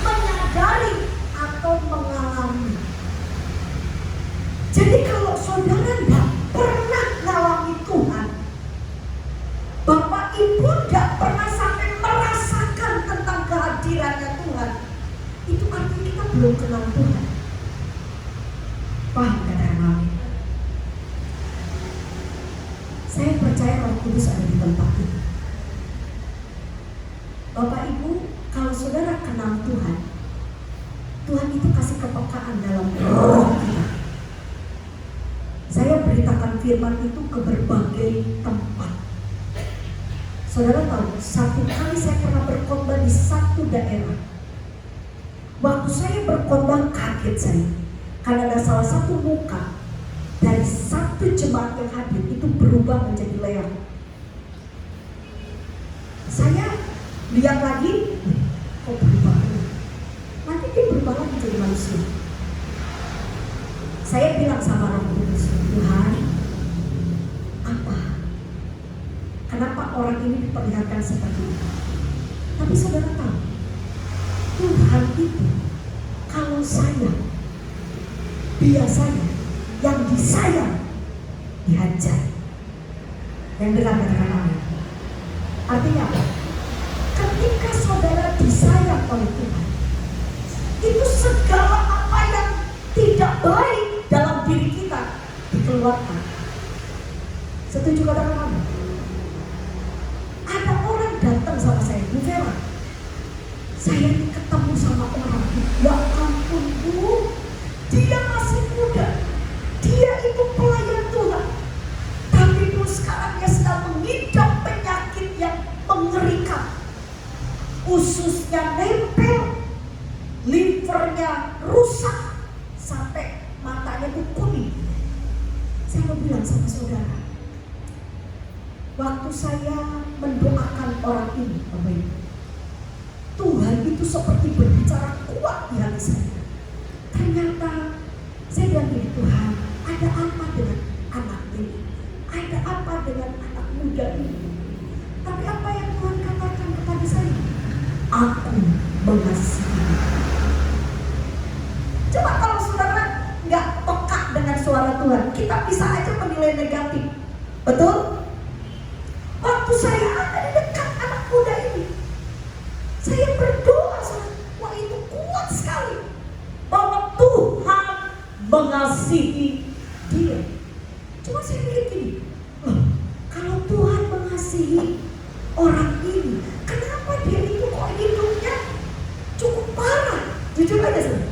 Menyadari atau mengalami. Jadi kalau saudara nggak pernah ngalami Tuhan, Bapak Ibu nggak pernah sampai merasakan tentang kehadirannya Tuhan, itu artinya kita belum kenal Tuhan. Paham kata amin? Saya percaya Roh Kudus ada di tempat ini. Bapak Ibu, kalau saudara kenal Tuhan, Tuhan itu kasih kepekaan dalam roh kita. Saya beritakan firman itu ke berbagai tempat. Saudara tahu, satu kali saya pernah berkhotbah di satu daerah. Waktu saya berkhotbah kaget saya, karena ada salah satu muka dari satu jemaat yang hadir itu berubah menjadi leak. Saya lihat lagi, kok berubah? Nanti dia berubah lagi jadi manusia. Saya bilang sama Roh Kudus, Tuhan, apa? Kenapa orang ini diperlihatkan seperti itu? Tapi saudara tahu, Tuhan itu kalau sayang, biasanya yang disayang dihajar. Yang dengar katakan amin. Artinya apa? Ketika saudara disayang oleh Tuhan, itu segala apa yang tidak baik dalam diri kita dikeluarkan. Setuju katakan amin? Ada orang datang sama saya, Bu Vera, saya ketemu sama orang, ya ampun Bu, dia masih muda, dia itu pelayan Tuhan, tapi Bu sekarang dia sedang mengidap penyakit yang mengerikan. Ususnya nempel, livernya rusak, sampai matanya itu kuning. Saya mau bilang sama saudara, waktu saya mendoakan orang ini, Bapak Ibu, Tuhan itu seperti berbicara kuat di hati saya. Ternyata saya bilang gini, Tuhan, ada apa dengan anak ini? Ada apa dengan anak muda ini? Tapi apa yang Tuhan katakan kepada saya? Aku mengasihi. Coba kalau saudara nggak peka dengan suara Tuhan, kita bisa aja menilai negatif. Betul? Waktu saya ada di dekat anak muda ini, saya berdoa, wah itu kuat sekali, bahwa Tuhan mengasihi orang ini. Kenapa dia itu kok hidupnya cukup parah? Jujur aja sih,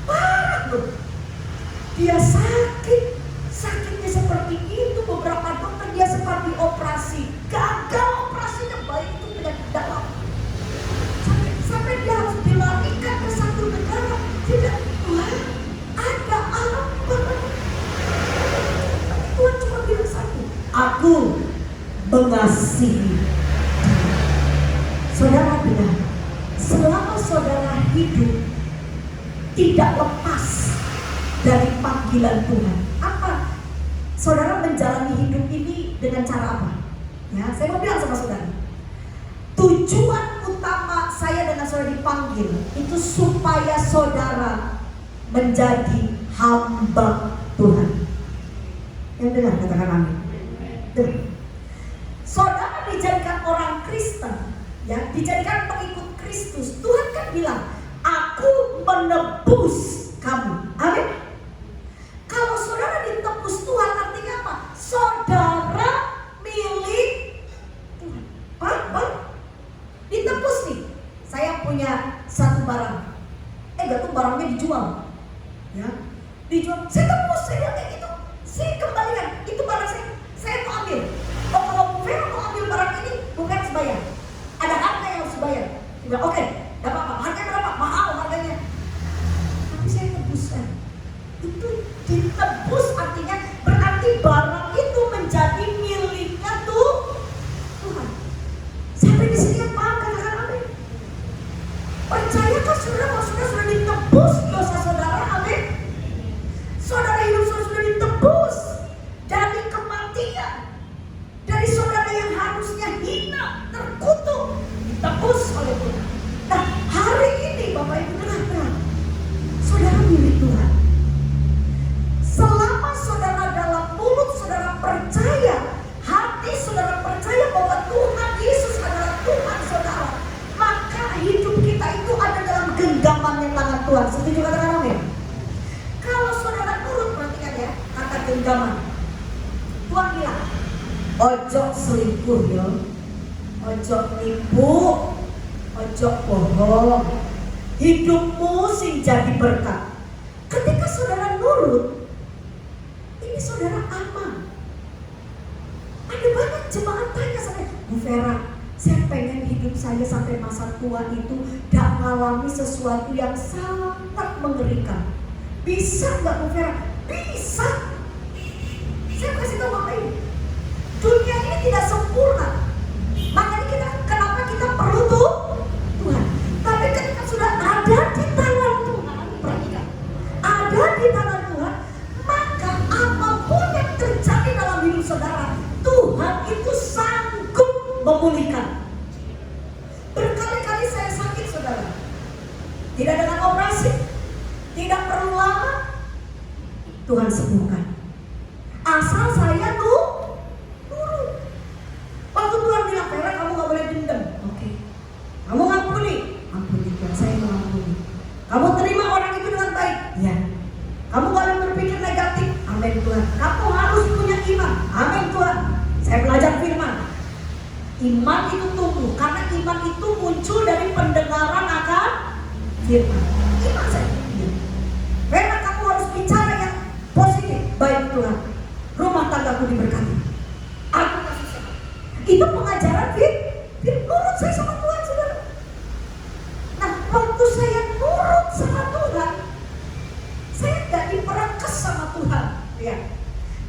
parah loh. Dia sakitnya seperti itu. Beberapa dokter dia sempat dioperasi, gagal operasinya, baik itu penyakit dalam. Sampai dia harus dilarikan ke satu negara. Tidak, Tuhan, ada apa? Tapi Tuhan cuma bilang satu, aku mengasihi. Saudara bilang, selama saudara hidup tidak lepas dari panggilan Tuhan. Apa? Saudara menjalani hidup ini dengan cara apa? Ya, saya mau bilang sama saudara, tujuan utama saya dengan saudara dipanggil itu supaya saudara menjadi hamba Tuhan. Yang dengar katakan amin. Dengar. Saudara dijadikan orang Kristen, ya, dijadikan pengikut Kristus. Tuhan kan bilang, aku menebus kamu. Amin. Kalau saudara ditebus Tuhan artinya apa? Saudara milik Tuhan. Paham? Ditebus nih. Saya punya satu barang. Gak tuh barangnya dijual. Ya, dijual. Saya tebus, saya bilang kayak gitu. Saya kembalikan. Itu barang saya mau ambil. Oh, kalau Bu Vera mau ambil barang ini, Bu Vera harus bayar. Ada harga yang harus bayar. Dia bilang, oke, gak apa-apa. Harganya berapa? Mahal harganya. Tapi saya tebuskan. Itu ditebus artinya berarti barang itu menjadi miliknya tuh Tuhan. Sampai di sini yang paham katakan amin. Percayakah saudara bahwa saudara sudah ditebus dosa saudara? Amin. Saudara hidup saudara sudah ditebus dari kematian, dari saudara yang harusnya hina, terkutuk, ditebus oleh Tuhan. Nah, hari ini Bapak Ibu dengar, saudara milik Tuhan. Selama saudara dalam mulut saudara percaya, hati saudara percaya bahwa Tuhan Yesus adalah Tuhan saudara, maka hidup kita itu ada dalam genggamannya tangan Tuhan. Setuju katakan amin? Kalau saudara nurut, perhatikan ya, kata genggaman. Tuhan bilang, ojo selingkuh ya, ojo nipu, ojo bohong, hidupmu sing jadi berkat. Ketika saudara nurut, ini saudara aman. Ada banyak jemaat tanya sama Bu Vera, saya pengen hidup saya sampai masa tua itu gak mengalami sesuatu yang sangat mengerikan. Bisa gak Bu Vera? Bisa. Saya kasih tahu Bapak ini, dunia ini tidak sempurna. Makanya kenapa kita perlu Tuhan. Tapi ketika sudah ada di tangan Tuhan, perhatikan, ada di tangan Tuhan, maka apapun yang terjadi dalam hidup saudara, Tuhan itu sanggup memulihkan. Berkali-kali saya sakit saudara, tidak dengan operasi, tidak perlu lama, Tuhan sembuhkan. Asal saya nurut. Waktu Tuhan bilang, Vera kamu gak boleh dendam. Oke. Kamu ngampuni Tuhan, saya mengampuni. Kamu terima orang itu dengan baik. Ya. Kamu gak boleh berpikir negatif. Amin Tuhan. Kamu harus punya iman. Amin Tuhan. Saya belajar firman. Iman itu tumbuh karena iman itu muncul dari pendengaran akan firman. Iman saya. Vera kamu harus bicara yang positif. Baik Tuhan, rumah tanggaku diberkati, aku kasih sehat. Itu pengajaran nurut saya sama Tuhan saudara. Nah, waktu saya nurut sama Tuhan, saya gak diperangkas sama Tuhan ya.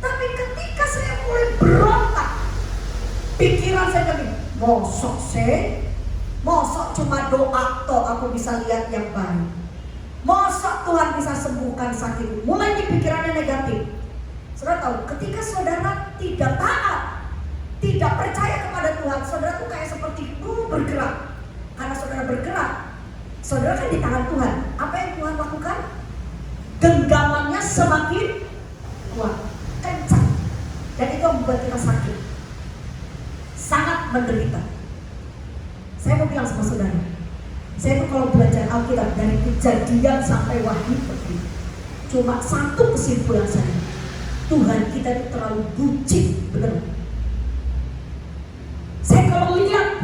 Tapi ketika saya mulai berontak, pikiran saya gini, mosok cuma doa toh aku bisa lihat yang baik, mosok Tuhan bisa sembuhkan sakit. Mulai di pikirannya negatif. Saudara tahu, ketika saudara tidak taat, tidak percaya kepada Tuhan, saudara tuh kayak seperti bergerak. Karena saudara bergerak, saudara kan di tangan Tuhan. Apa yang Tuhan lakukan? Genggamannya semakin kuat, kencang, dan itu membuat kita sakit, sangat menderita. Saya mau bilang sama saudara, saya tuh kalau belajar Alkitab dari Kejadian sampai Wahyu, cuma satu kesimpulan saya, Tuhan kita itu terlalu bucin, benar.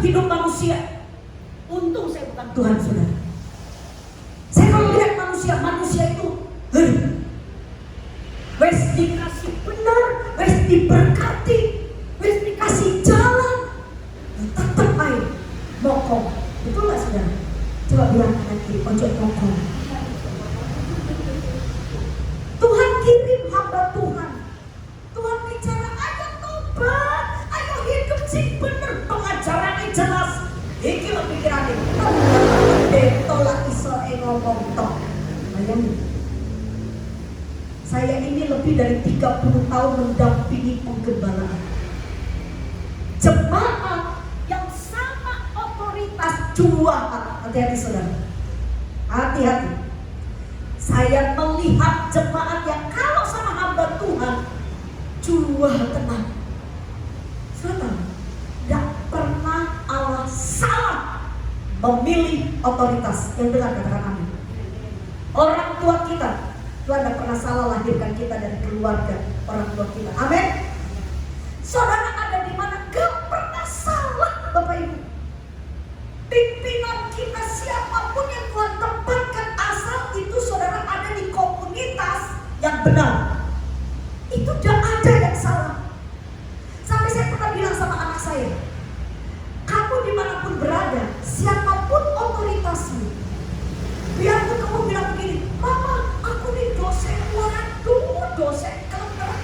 hidup manusia. Untung saya bukan Tuhan, saudara. Saya kalau lihat manusia itu wes dikasih benar, wes diberkati, wes dikasih jalan, tetap aja mokong. Betul gak, saudara? Coba bilang kanan kiri, ojo mokong. Tuhan kirim hamba Tuhan. Tuhan bicara, ayo tobat, ayo hidup sing bener, pengajarannya jelas. Iki lo pikirannya, tolak iso ngomong tok. Bayangin. Saya ini lebih dari 30 tahun mendampingi penggembalaan. Jemaat yang sama otoritas juara. Hati-hati, saudara. Hati-hati. Saya melihat jemaat yang kalau sama hamba Tuhan juara tenang. Saudara, tidak pernah Allah salah memilih otoritas. Yang dengar katakan amin. Orang tua kita, Tuhan tidak pernah salah lahirkan kita dari keluarga orang tua kita. Amin. Saudara ada di mana? Gak pernah salah, Bapak Ibu. Pimpinan kita siapapun yang Tuhan tempatkan, asal itu saudara ada di komunitas yang benar, itu tidak ada yang salah. Sampai saya pernah bilang sama anak saya, kamu dimanapun berada, siapapun otoritasmu, biarpun kamu bilang begini, mama aku nih dosen, waduh dosen kelar,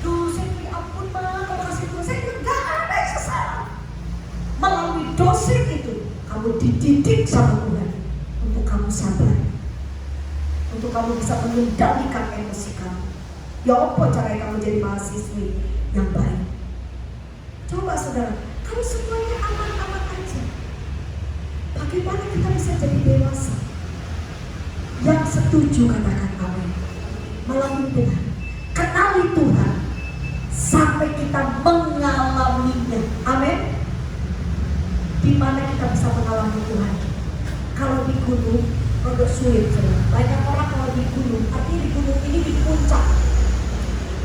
dosen ya ampun ma, kamu kasih dosen, gak ada yang salah. Melalui dosen itu kamu dididik sama Tuhan untuk kamu sabar, untuk kamu bisa mengendalikan emosi kamu. Ya apa caranya kamu jadi mahasiswi yang baik? Coba saudara, kalau semuanya aman-aman aja, bagaimana kita bisa jadi dewasa? Yang setuju katakan amin. Melalui Tuhan, kenali Tuhan sampai kita mengalaminya. Amin. Di mana kita bisa mengalami Tuhan? Kalau di gunung, rodok sulit. Banyak orang kalau di gunung, artinya di gunung ini di puncak,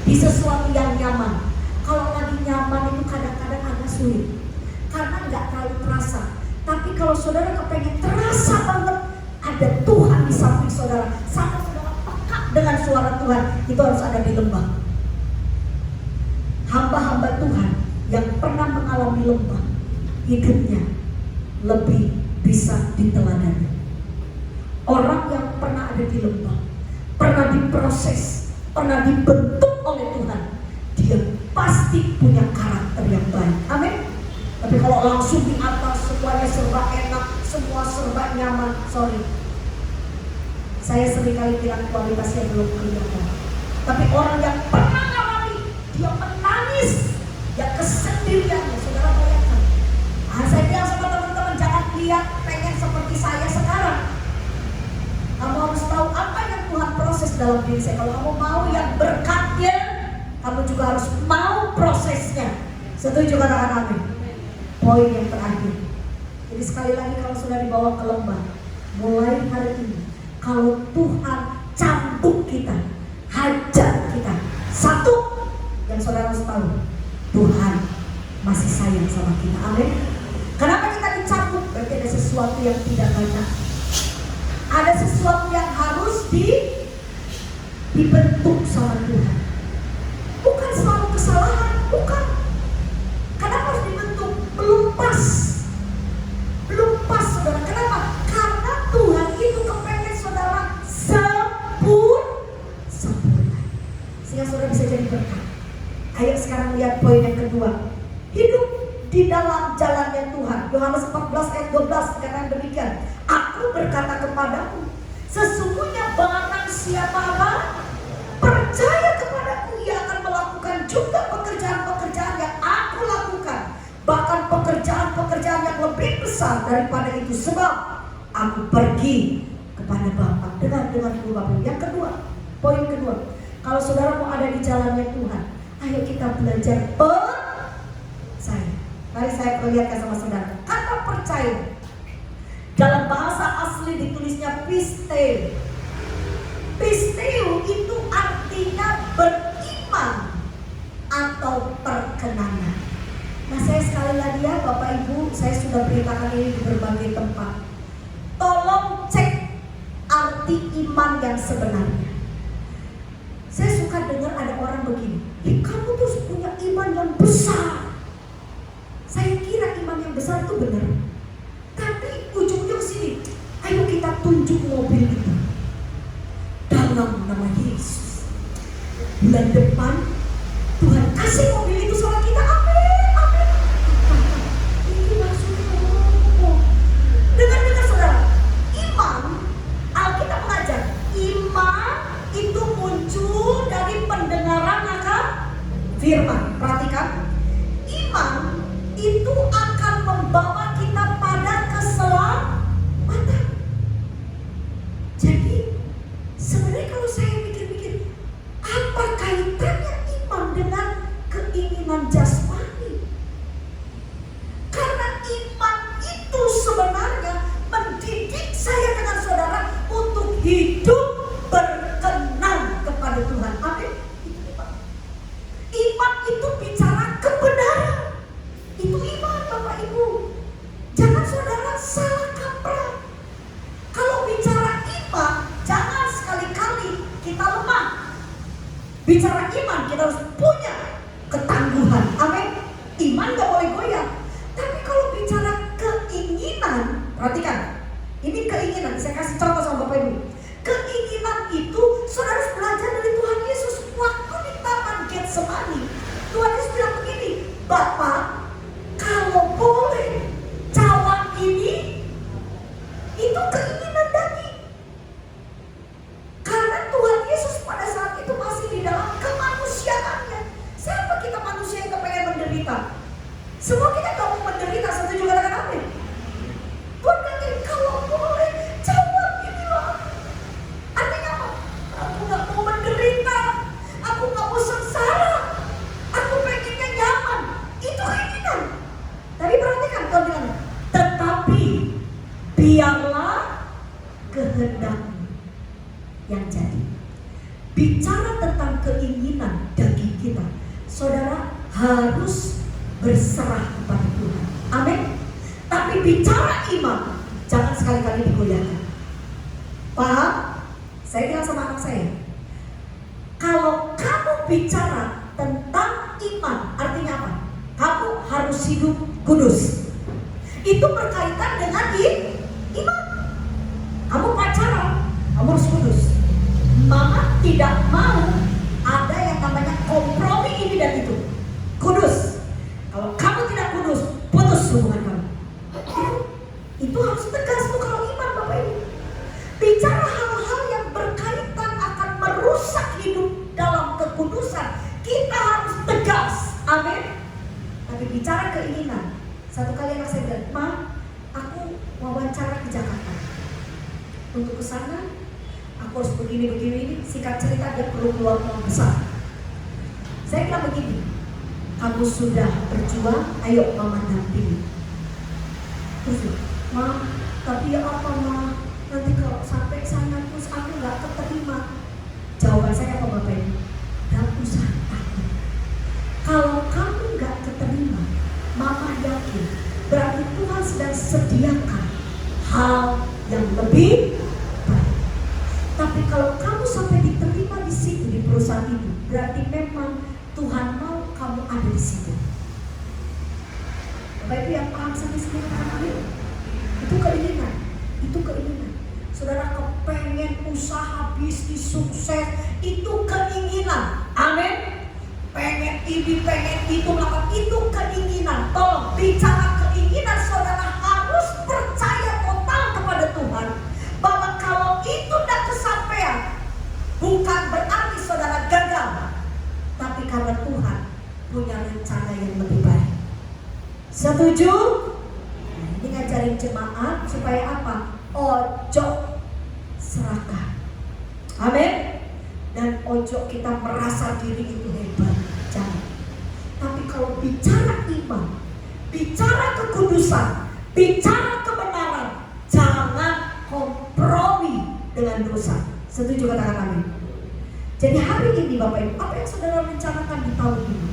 di sesuatu yang nyaman. Kalau lagi nyaman itu kadang-kadang agak sulit, karena nggak terlalu terasa. Tapi kalau saudara kepengen terasa banget ada Tuhan di samping saudara, sampai saudara peka dengan suara Tuhan, itu harus ada di lembah. Hamba-hamba Tuhan yang pernah mengalami lembah, hidupnya lebih bisa diteladani. Orang yang pernah ada di lembah, pernah diproses, pernah dibentuk oleh Tuhan, dia pasti punya karakter yang baik. Amin. Tapi kalau langsung di atas semuanya serba enak, semua serba nyaman, sorry, saya seringkali bilang kualitasnya belum kelihatan. Tapi orang yang pernah ngalami, dia menangis, ya kesendiriannya, saudara bayangkan. Saya bilang sama teman-teman, jangan lihat pengen seperti saya sekarang. Kamu harus tahu apa yang Tuhan proses dalam diri saya. Kalau kamu mau yang berkatnya, kamu juga harus mau prosesnya. Setuju katakan amin. Poin yang terakhir. Jadi sekali lagi kalau sudah dibawa ke lembah, mulai hari ini, kalau Tuhan cambuk kita, hajar kita, satu yang saudara harus tahu, Tuhan masih sayang sama kita. Amin. Kenapa kita dicambuk? Berarti ada sesuatu yang tidak banyak. Ada sesuatu yang harus dibentuk sama Tuhan. Bukan selalu kesalahan, bukan. Kenapa harus dibentuk? Belum pas, saudara. Kenapa? Karena Tuhan itu kepengen saudara sempurna, sehingga saudara bisa jadi berkat. Ayo sekarang lihat poin yang kedua. Hidup di dalam jalannya Tuhan. Yohanes 14 ayat 12 dikatakan demikian. Aku berkata kepadamu, sesungguhnya barang siapa percaya kepadaku, ia akan melakukan juga pekerjaan-pekerjaan yang aku lakukan, bahkan pekerjaan-pekerjaan yang lebih besar daripada itu, sebab aku pergi kepada Bapa. Dengar dulu Bapak. Yang kedua, poin kedua, kalau saudara mau ada di jalannya Tuhan, ayo kita belajar percaya. Mari saya perlihatkan sama saudara. Kata percaya dalam bahasa asli ditulisnya pisteu. Pisteu itu artinya beriman atau perkenanan. Nah, saya sekali lagi ya Bapak Ibu, saya sudah beritakan ini di berbagai tempat. Tolong cek arti iman yang sebenarnya. Saya suka dengar ada orang begini, kamu tuh punya iman yang besar. Saya kira iman yang besar itu benar. Tapi ujungnya ke sini, ayo kita tunjuk mobil itu dalam nama Yesus. Bulan depan Tuhan kasih mobil itu sama kita. Amin, amin. Ini maksudnya apa? Dengar saudara, iman, Alkitab mengajar, iman itu muncul dari pendengaran akan firman. Perhatikan, iman itu akan membawa kita pada keselamatan. Jadi sebenarnya kalau saya pikir-pikir, apa kaitannya iman dengan keinginan jasmani? Karena iman itu sebenarnya mendidik saya dengan saudara untuk hidup berkenan kepada Tuhan. Amin. Iman itu bicara kebenaran. Itu iman Bapak Ibu. Jangan saudara salah kaprah. Kalau bicara iman, jangan sekali-kali kita lemah. Bicara iman, kita harus punya ketangguhan. Amin. Iman gak boleh goyah. Tapi kalau bicara keinginan, perhatikan. Ini keinginan, saya kasih contoh sama Bapak Ibu. Keinginan itu, saudara harus belajar dari Tuhan Yesus. Waktu di Taman Getsemani, Tuhan Yesus bilang begini, Bapak, kalau boleh, cawan ini, itu keinginan daging. Karena Tuhan Yesus pada saat itu masih di dalam kemanusiaannya. Siapa kita manusia yang kepengen menderita? Semua kita gak mau menderita, setuju katakan amin. Tuhan bilang, kalau boleh, cawan inilah. Artinya apa? Aku gak mau menderita, aku gak mau sengsara, aku pengennya nyaman. Itu keinginan. Tapi perhatikan Tuhan bilang, tetapi biarlah kehendakmu yang jadi. Bicara tentang keinginan daging kita, saudara harus berserah kepada Tuhan. Amin. Tapi bicara iman, jangan sekali-kali digoyahkan. Paham? Saya bilang sama anak saya, kalau kamu bicara tentang iman, artinya apa? Kamu harus hidup kudus. Itu berkaitan dengan iman. Kamu pacaran, kamu harus kudus. Mama tidak mau ada yang namanya kompromi ini dan itu. Kudus. Kalau kamu tidak kudus, putus hubungan kamu. Itu harus tegas tuh kalau iman Bapak Ibu. Bicara hal-hal yang berkaitan akan merusak hidup dalam kekudusan, kita harus tegas. Amin. Tapi bicara keinginan, satu kali anak saya bilang, Ma, aku wawancara ke Jakarta. Untuk ke sana, aku harus begini, singkat cerita dia perlu keluar uang besar. Saya bilang begini, kamu sudah berjuang, ayo Mama dampingi. Terus, Ma, tapi ya apa Ma? Nanti kalau sampai sana terus aku nggak keterima. Jawaban saya apa Bapak Ibu? Gak usah takut. Kalau kamu nggak keterima, Mama yakin berarti Tuhan sedang sediakan hal yang lebih baik. Tapi kalau kamu sampai diterima di situ, di perusahaan itu, berarti memang Tuhan mau kamu ada di situ. Bapak Ibu yang paham sampai sini, amin. Itu keinginan, itu keinginan. Saudara kepengen usaha bisnis sukses, itu keinginan, amin. Pengen ini, pengen itu, melakukan itu keinginan. Tolong bicara keinginan, saudara harus percaya total kepada Tuhan bahwa kalau itu tidak kesampaian, bukan berarti saudara gagal, tapi karena Tuhan punya rencana yang lebih baik. Setuju? Nah, ini ngajarin jemaat supaya apa? Ojo seraka. Amin. Dan ojo kita merasa diri itu hebat. Jangan. Tapi kalau bicara iman, bicara kekudusan, bicara kebenaran, jangan kompromi dengan dosa. Setuju katakan amin? Jadi hari ini Bapak Ibu, apa yang saudara rencanakan di tahun ini?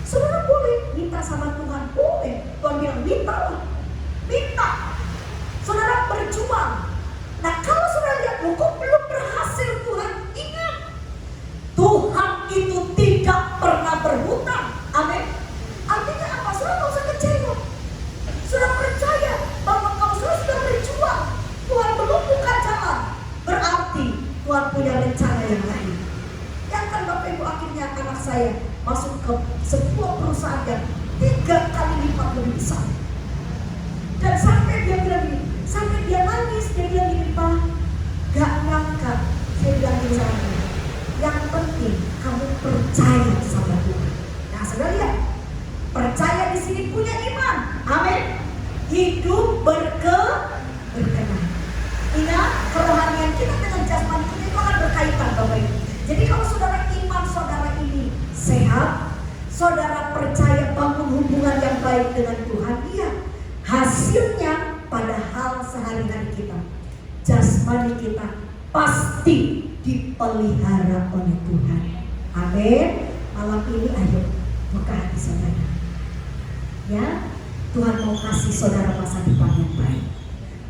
Saudara boleh minta sama Tuhan, boleh. saya masuk ke sebuah perusahaan yang 3 kali lipat lebih besar. Dan sampai dia bilang gini, sampai dia nangis, dia bilang gini, Pak, gak nyangka. Saya bilang gini sama dia, yang penting kamu percaya sama Tuhan. Nah, saudara lihat, percaya di sini punya iman. Amin. Hidup berkenan. Ingat, kerohanian kita dengan jasmani kita itu akan berkaitan, Bapak Ibu. Jadi kalau saudara iman saudara ini sehat, saudara percaya bangun hubungan yang baik dengan Tuhan, iya, hasilnya pada hal sehari-hari kita, jasmani kita pasti dipelihara oleh Tuhan. Amin. Malam ini ayo buka hati saudara. Ya, Tuhan mau kasih saudara masa depan yang baik.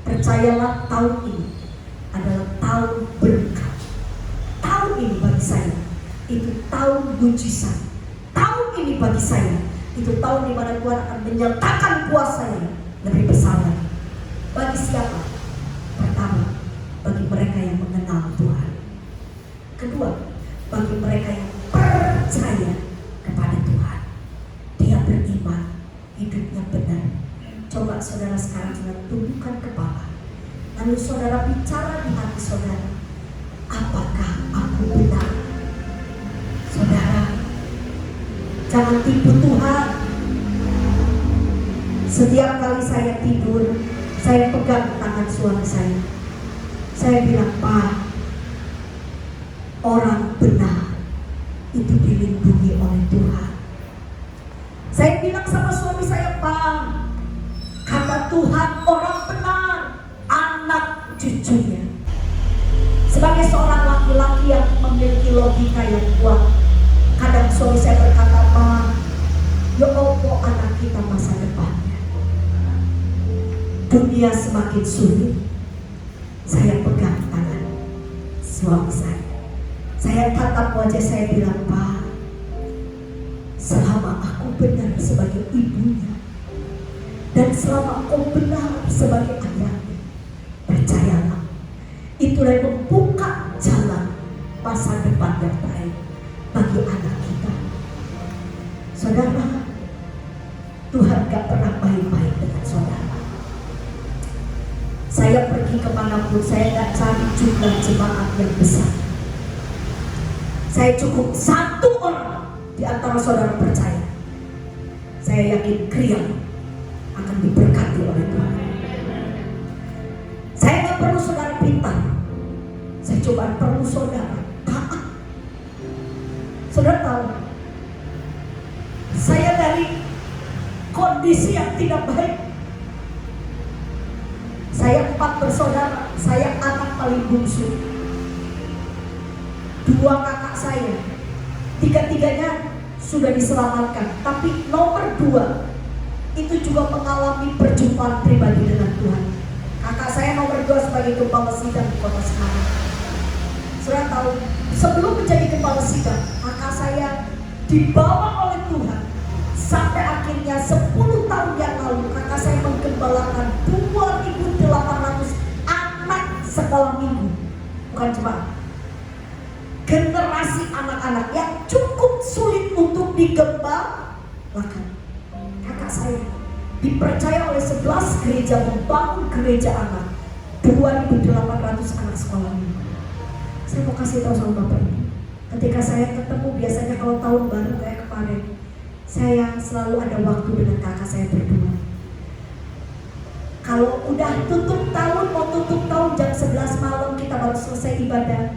Percayalah, tahun ini adalah tahun berkah. Tahun ini bagi saya itu tahun mujizat. Tahun ini bagi saya itu tahun di mana Tuhan akan menyatakan kuasa-Nya lebih besar lagi. Bagi siapa? Pertama, bagi mereka yang mengenal Tuhan. Kedua, bagi mereka yang percaya kepada Tuhan. Dia beriman, hidupnya benar. Coba saudara sekarang saudara tundukkan kepala, lalu saudara bicara di hati saudara, apakah aku benar? Saudara, jangan tipu Tuhan. Setiap kali saya tidur, saya pegang tangan suami saya. Saya bilang, Pak, orang benar itu dilindungi oleh Tuhan. Saya bilang sama suami saya, Pak, kata Tuhan orang benar, anak cucunya. Sebagai seorang laki-laki yang memiliki logika yang kuat, kadang suami saya berkata, Pak, ya opo anak kita masa depannya. Dunia semakin sulit. Saya pegang tangan suami saya. Saya tatap wajah saya bilang, Pak, selama aku benar sebagai ibunya, dan selama kau benar sebagai ayahnya, percayalah, itulah yang membuka jalan masa depan yang baik bagi anak kita. Saudara, Tuhan gak pernah main-main dengan saudara. Saya pergi kemanapun, saya gak cari jumlah jemaat yang besar. Saya cukup 1 orang di antara saudara percaya. Saya yakin Kriya akan diberkati oleh Tuhan. Saya gak perlu saudara pintar. Saya cuma perlu saudara taat. Saudara tahu, saya dari kondisi yang tidak baik. Saya 4 bersaudara, saya anak paling bungsu. 2 kakak saya, 3-tiganya sudah diselamatkan. Tapi nomor 2 itu juga mengalami perjumpaan pribadi dengan Tuhan. Kakak saya nomor 2 sebagai gembala sidang di Kota Semarang. Saudara tahu, sebelum menjadi gembala sidang, kakak saya dibawa oleh Tuhan. Sampai akhirnya 10 tahun yang lalu kakak saya menggembalakan 2.800 anak sekolah minggu. Bukan cuma generasi anak-anak yang cukup sulit untuk digembalakan. Kakak saya dipercaya oleh 11 gereja membangun gereja anak, 2.800 anak sekolah minggu. Saya mau kasih tahu sama Bapak Ibu, ketika saya ketemu biasanya kalau tahun baru kayak kemarin, saya selalu ada waktu dengan kakak saya berdua. Kalau udah tutup tahun, mau tutup tahun jam 11 malam kita baru selesai ibadah,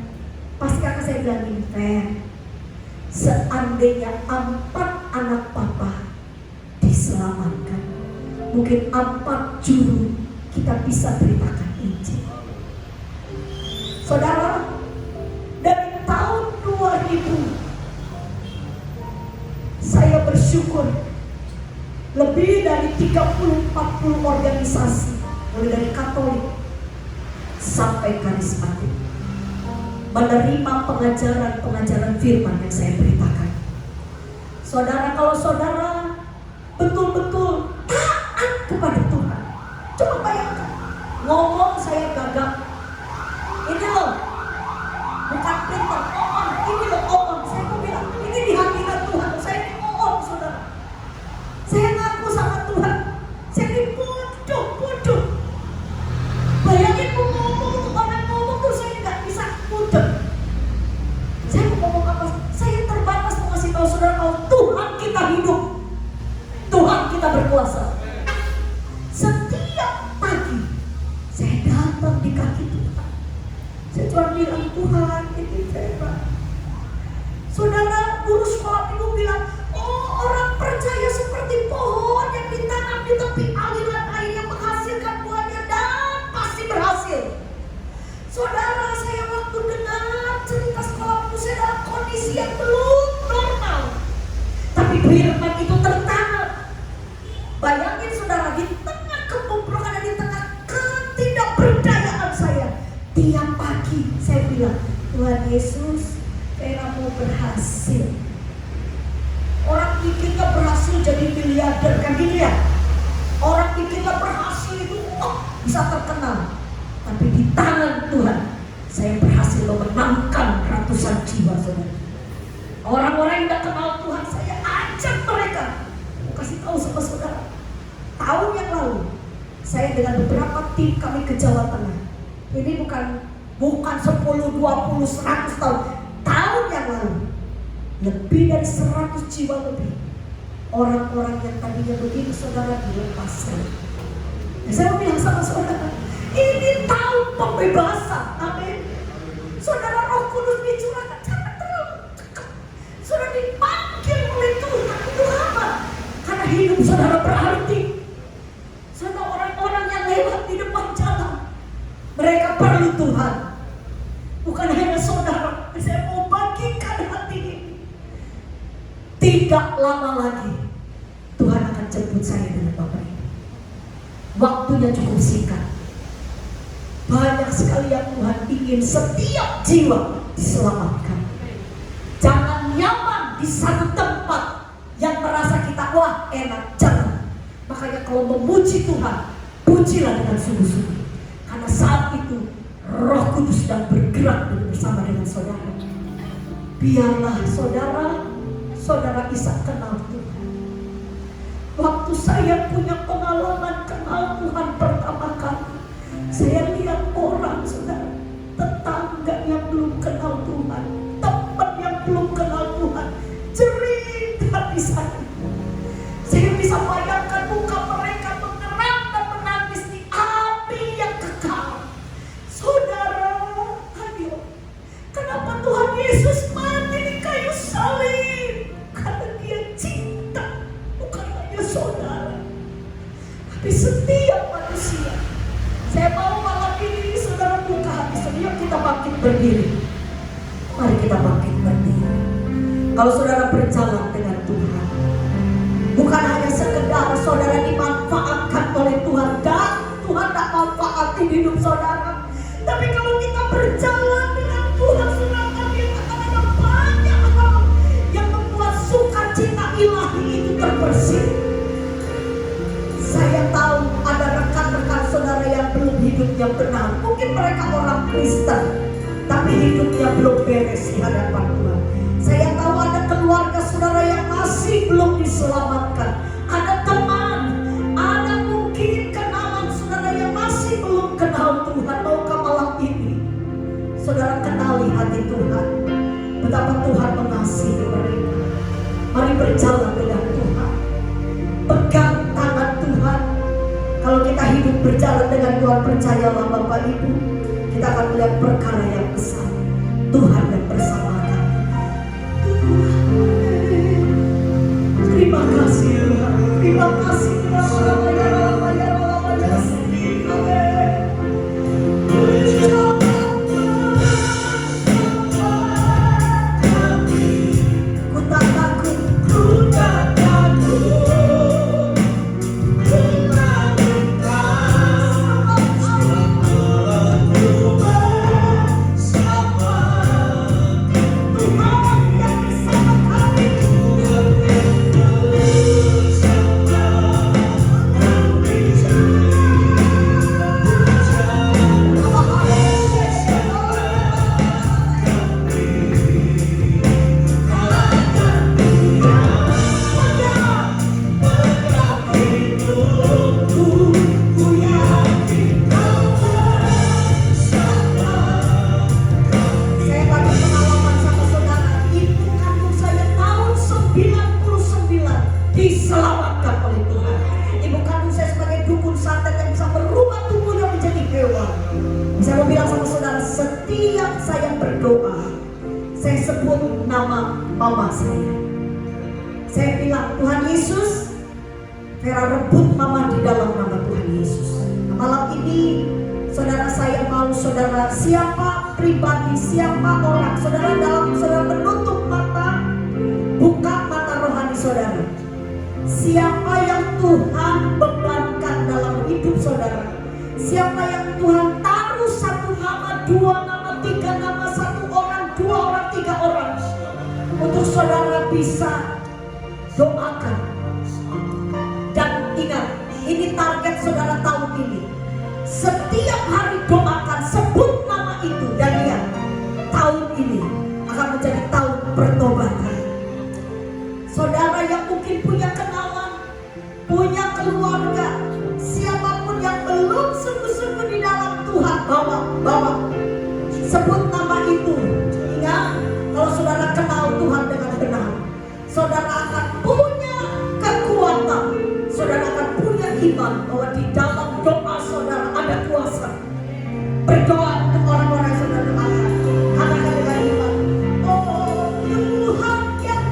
pasti kakak saya bilang gini, Fer, seandainya 4 anak papa diselamatkan, mungkin 4 juru kita bisa beritakan Injil. Saudara, dari tahun 2000 saya bersyukur lebih dari 30-40 organisasi, mulai dari Katolik sampai karismatik, menerima pengajaran firman yang saya beritakan. Saudara, kalau saudara betul-betul taat kepada Tuhan, coba bayangkan, ngomong saya gagap, ini loh, bukan pintar, ini loh omong, saya tuh bilang, ini di hati Tuhan. puasa. Setiap pagi saya datang di kaki Tuhan. Saya cuma bilang, Tuhan ini saya. Saudara guru sekolah minggu bilang, oh orang percaya seperti pohon yang ditanam di tepi aliran air yang menghasilkan buahnya dan pasti berhasil. Saudara, saya waktu dengar cerita sekolah minggu saya dalam kondisi yang belum normal, tapi firman itu tertanam. Bayangin saudara, di tengah kebobrokan dan di tengah ketidakberdayaan saya, tiap pagi saya bilang, Tuhan Yesus, saya mau berhasil. Orang pikirnya berhasil jadi miliarder, kan gitu ya? Orang pikirnya berhasil itu bisa terkenal. Tapi di tangan Tuhan saya berhasil memenangkan ratusan jiwa, saudara. Orang-orang yang tidak kenal Tuhan saya ajak mereka. Mau kasih tahu sama saudara, tahun yang lalu saya dengan beberapa tim kami ke Jawa Tengah. Ini bukan 10, 20, 100 tahun. Tahun yang lalu lebih dari 100 jiwa lebih orang-orang yang tadinya begini saudara dilepaskan. Saya mau bilang sama saudara, ini tahun pembebasan. Amin. Saudara, Roh Kudus dicurahkan, jangan terlalu dekat. Saudara dipanggil oleh Tuhan. Itu apa? Karena hidup saudara berarti. Saudara, orang-orang yang lewat di depan jalan, mereka perlu Tuhan. Bukan hanya saudara. Saya mau bagikan hati ini. Tidak lama lagi Tuhan akan jemput saya dengan Bapak Ibu. Waktunya cukup singkat. Banyak sekali yang Tuhan ingin setiap jiwa diselamatkan. Jangan nyaman di satu tempat yang merasa kita wah enak, jangan. Makanya kalau memuji Tuhan, pujilah dengan sungguh-sungguh. Karena saat itu Roh Kudus sedang bergerak bersama dengan saudara. Biarlah saudara bisa kenal Tuhan. Waktu saya punya pengalaman kenal Tuhan pertama kali, saya lihat orang, saudara, tetangga yang belum kenal Tuhan, teman yang belum kenal Tuhan, jerit hati saya. Saya bisa bayangkan muka mereka mengeram dan menangis di api yang kekal. Saudara, ayo, kenapa Tuhan Yesus mati di kayu salib? Karena Dia cinta, bukan hanya saudara, tapi setiap manusia. Saya mau malam ini saudara buka hati, sebelum kita bangkit berdiri. Mari kita bangkit berdiri. Kalau saudara berjalan dengan Tuhan, bukan hanya sekedar saudara dimanfaatkan oleh Tuhan dan Tuhan tak manfaatin hidup saudara, tapi kalau kita berjalan dengan Tuhan, saudara akan ada banyak hal yang membuat sukacita ilahi itu terbersih. Saya tahu ada rekan-rekan saudara yang belum hidupnya benar. Mungkin mereka orang Kristen, tapi hidupnya belum beres di hadapan Tuhan. Saya tahu ada keluarga saudara yang masih belum diselamatkan. Ada teman, ada mungkin kenalan saudara yang masih belum kenal Tuhan. Maukah malam ini saudara kenali hati Tuhan, betapa Tuhan mengasihi mereka. Mari berjalan dengan Tuhan, pegang tangan Tuhan. Kalau kita hidup berjalan dengan Tuhan, percayalah Bapak Ibu, kita akan melihat perkara yang besar. Tuhan yang bersama kami. Terima kasih Tuhan, terima kasih Tuhan. Sampai berdoa. Saya mau bilang sama saudara, setiap saya berdoa, saya sebut nama mama saya. Saya bilang, Tuhan Yesus, Vera rebut mama di dalam nama Tuhan Yesus. Nah, malam ini, saudara saya mau saudara, siapa pribadi, siapa orang, saudara dalam saudara menutup mata, buka mata rohani saudara. Siapa yang Tuhan bebankan dalam hidup saudara, siapa yang Tuhan taruh satu nama, dua nama, tiga nama, satu orang, dua orang, tiga orang, untuk saudara bisa doakan. Dan ingat, ini target saudara tahun ini. Setiap hari doakan, sebut nama itu, dan lihat, tahun ini akan menjadi tahun pertobatan. Saudara yang mungkin punya kenalan, punya keluarga, siapapun yang belum sungguh-sungguh di dalam Tuhan, bawa, sebut nama itu. Ingat, kalau saudara kenal Tuhan dengan benar, saudara akan punya kekuatan, saudara akan punya iman bahwa di dalam doa saudara ada kuasa. Berdoa untuk orang-orang yang saudara doakan, katakan dengan iman, oh Tuhan yang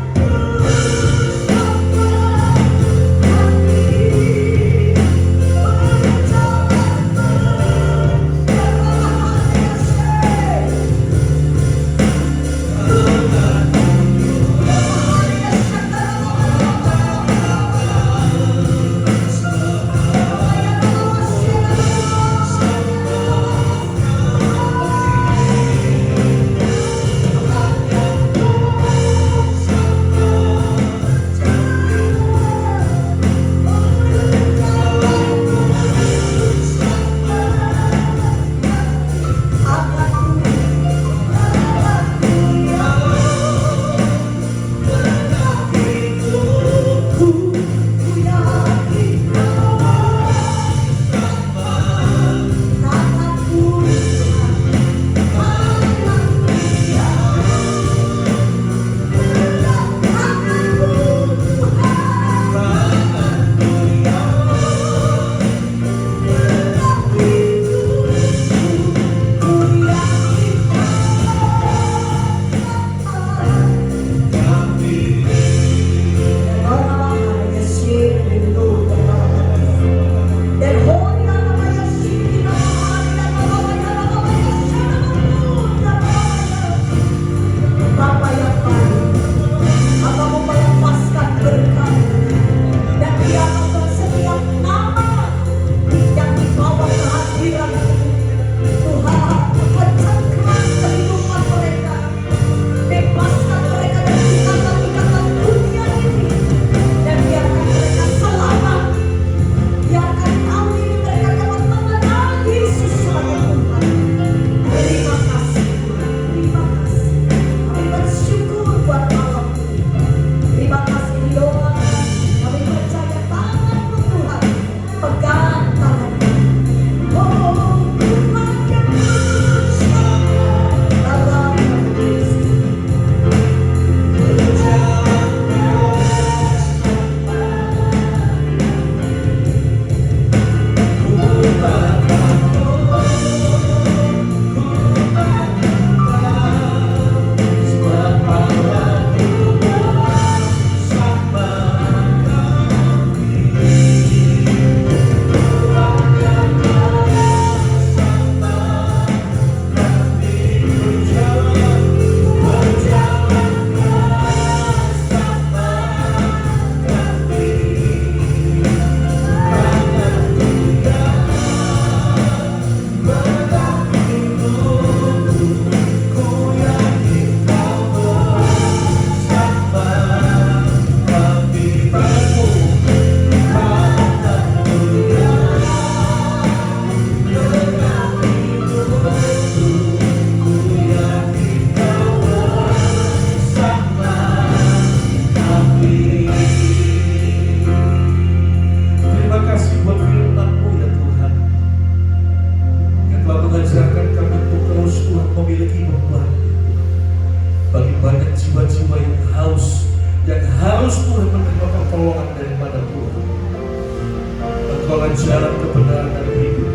jalan kebenaran dan hidup.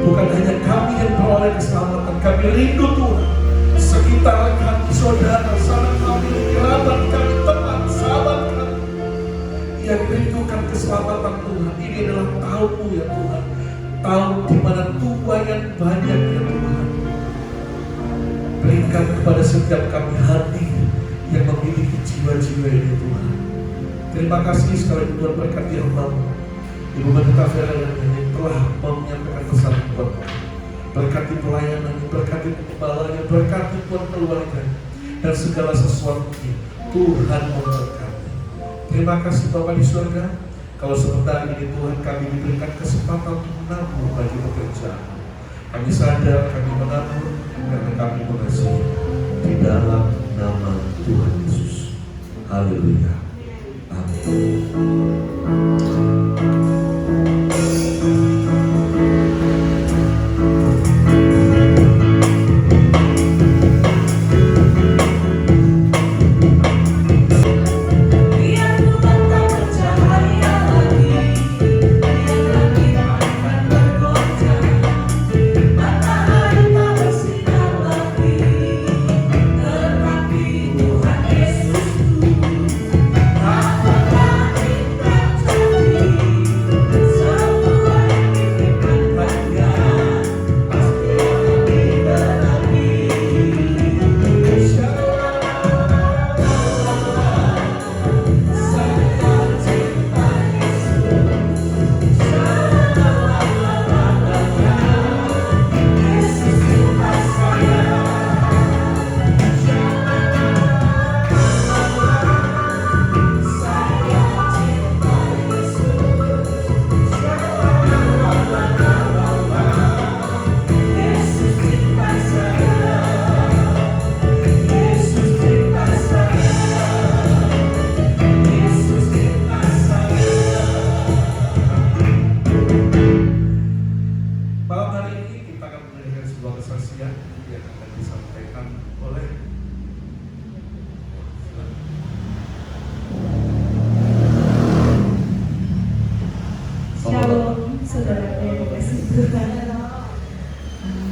Bukan hanya kami yang beroleh keselamatan. Kami rindu Tuhan, sekitar kami, saudara, sanak kami, kerabat kami, teman, sahabat kami yang rindukan keselamatan Tuhan. Ini adalah tahun-Mu ya Tuhan, tahun di mana tuaian banyak ya Tuhan. Berikan kepada setiap kami hati yang memiliki jiwa-jiwa ini Tuhan. Terima kasih sekali lagi Tuhan, berkati hamba-Mu Ibu Pendeta Vera yang telah menyampaikan pesan Tuhan. Berkati pelayanannya, berkati pengembalaannya, berkati Tuhan keluarganya dan segala sesuatunya. Tuhan memberkati. Terima kasih Bapa di surga. Kalau sebentar ini Tuhan kami diberikan kesempatan untuk menabur bagi pekerjaan. Kami sadar kami menabur karena kami mengasihi. Di dalam nama Tuhan Yesus. Haleluya. Amin.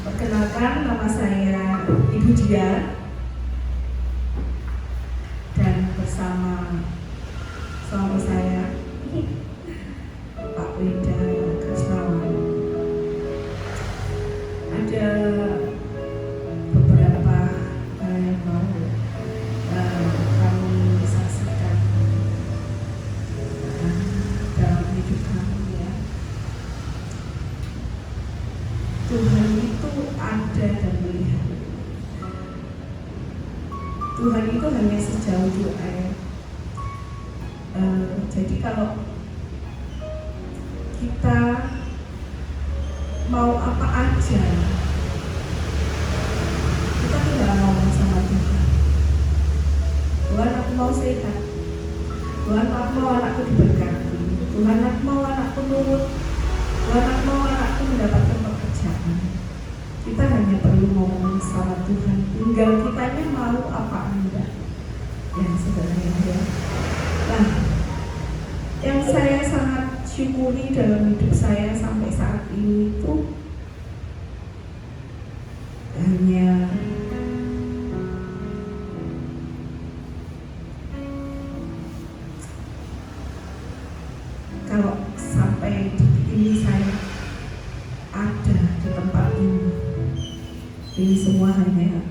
Perkenalkan, nama saya Ibu Dia dan bersama suami saya Pak Wida Krisnawan ada beberapa hal yang mau kami saksikan dalam hidup kami ya. Tuhan itu ada dan melihat. Tuhan itu hanya sejauh doa ya. Jadi kalau kita mau apa aja, kita tinggal ngomong sama Tuhan. Tuhan, aku mau sehat. Tuhan, aku mau anakku diberkati. Tuhan, aku mau anakku nurut. Tuhan, aku mau anakku mendapatkan pekerjaan. Kita hanya perlu ngomong sama Tuhan. Tinggal kitanya mau apa enggak. Yang sebenarnya ya. Nah, yang saya sangat syukuri dalam hidup saya sampai saat ini itu hanya kalau sampai detik ini saya ada di tempat ini semua hanya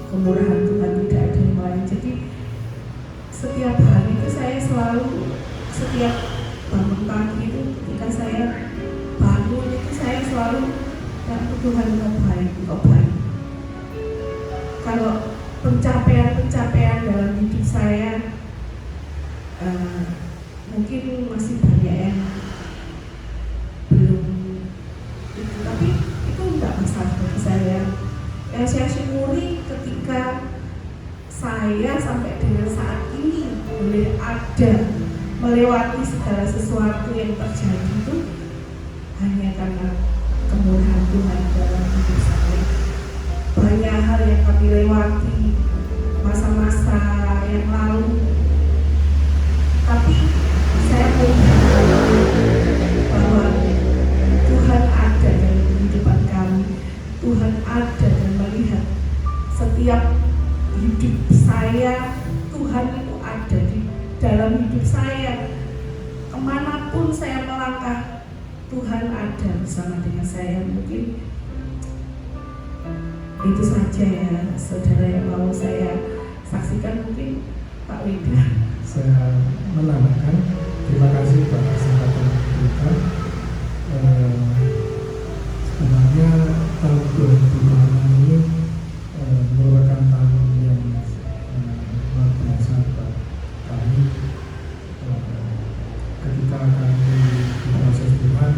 kemurahan Tuhan, tidak ada yang lain. Jadi setiap hari itu saya selalu, setiap bangun pagi itu, ketika saya bangun itu saya selalu Tuhan engkau baik, engkau baik. Kalau pencapaian dalam hidup saya mungkin masih banyak yang belum itu, tapi itu enggak masalah bagi saya. Yang saya syukuri ketika saya sampai dengan saat ini boleh ada melewati segala sesuatu yang terjadi itu hanya karena kemurahan Tuhan dalam hidup saya. Banyak hal yang kami lewati masa-masa yang lalu, tapi saya melihat bahwa Tuhan ada dalam kehidupan kami. Tuhan Tuhan ada bersama dengan saya. Mungkin itu saja ya saudara yang mau saya saksikan. Mungkin Pak Wida. Saya menambahkan, terima kasih Pak kesempatan kita. Sebenarnya tahun 2006 ini merupakan tahun yang luar biasa buat kami. Ketika kami di proses Tuhan,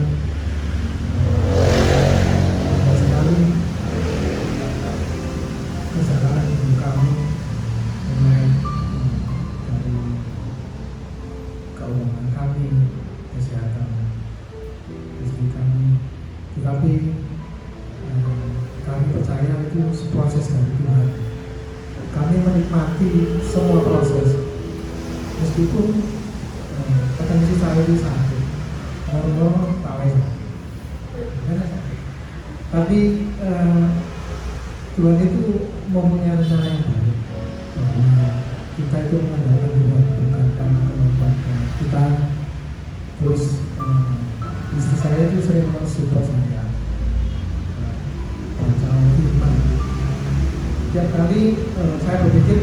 banyak sekali kesalahan ibu kami mulai dari keuangan kami, kesehatan istri kami, tetapi kami percaya itu proses dari Tuhan. Kami menikmati semua proses, meskipun potensi saya itu sakit, normal tak tapi Tuhan itu mempunyai rencana yang baik. Bahwa kita itu mengandalkan Tuhan bukan karena kemampuan kita. Terus istri saya itu sering mensupport saya baca firman. Tiap kali saya berpikir,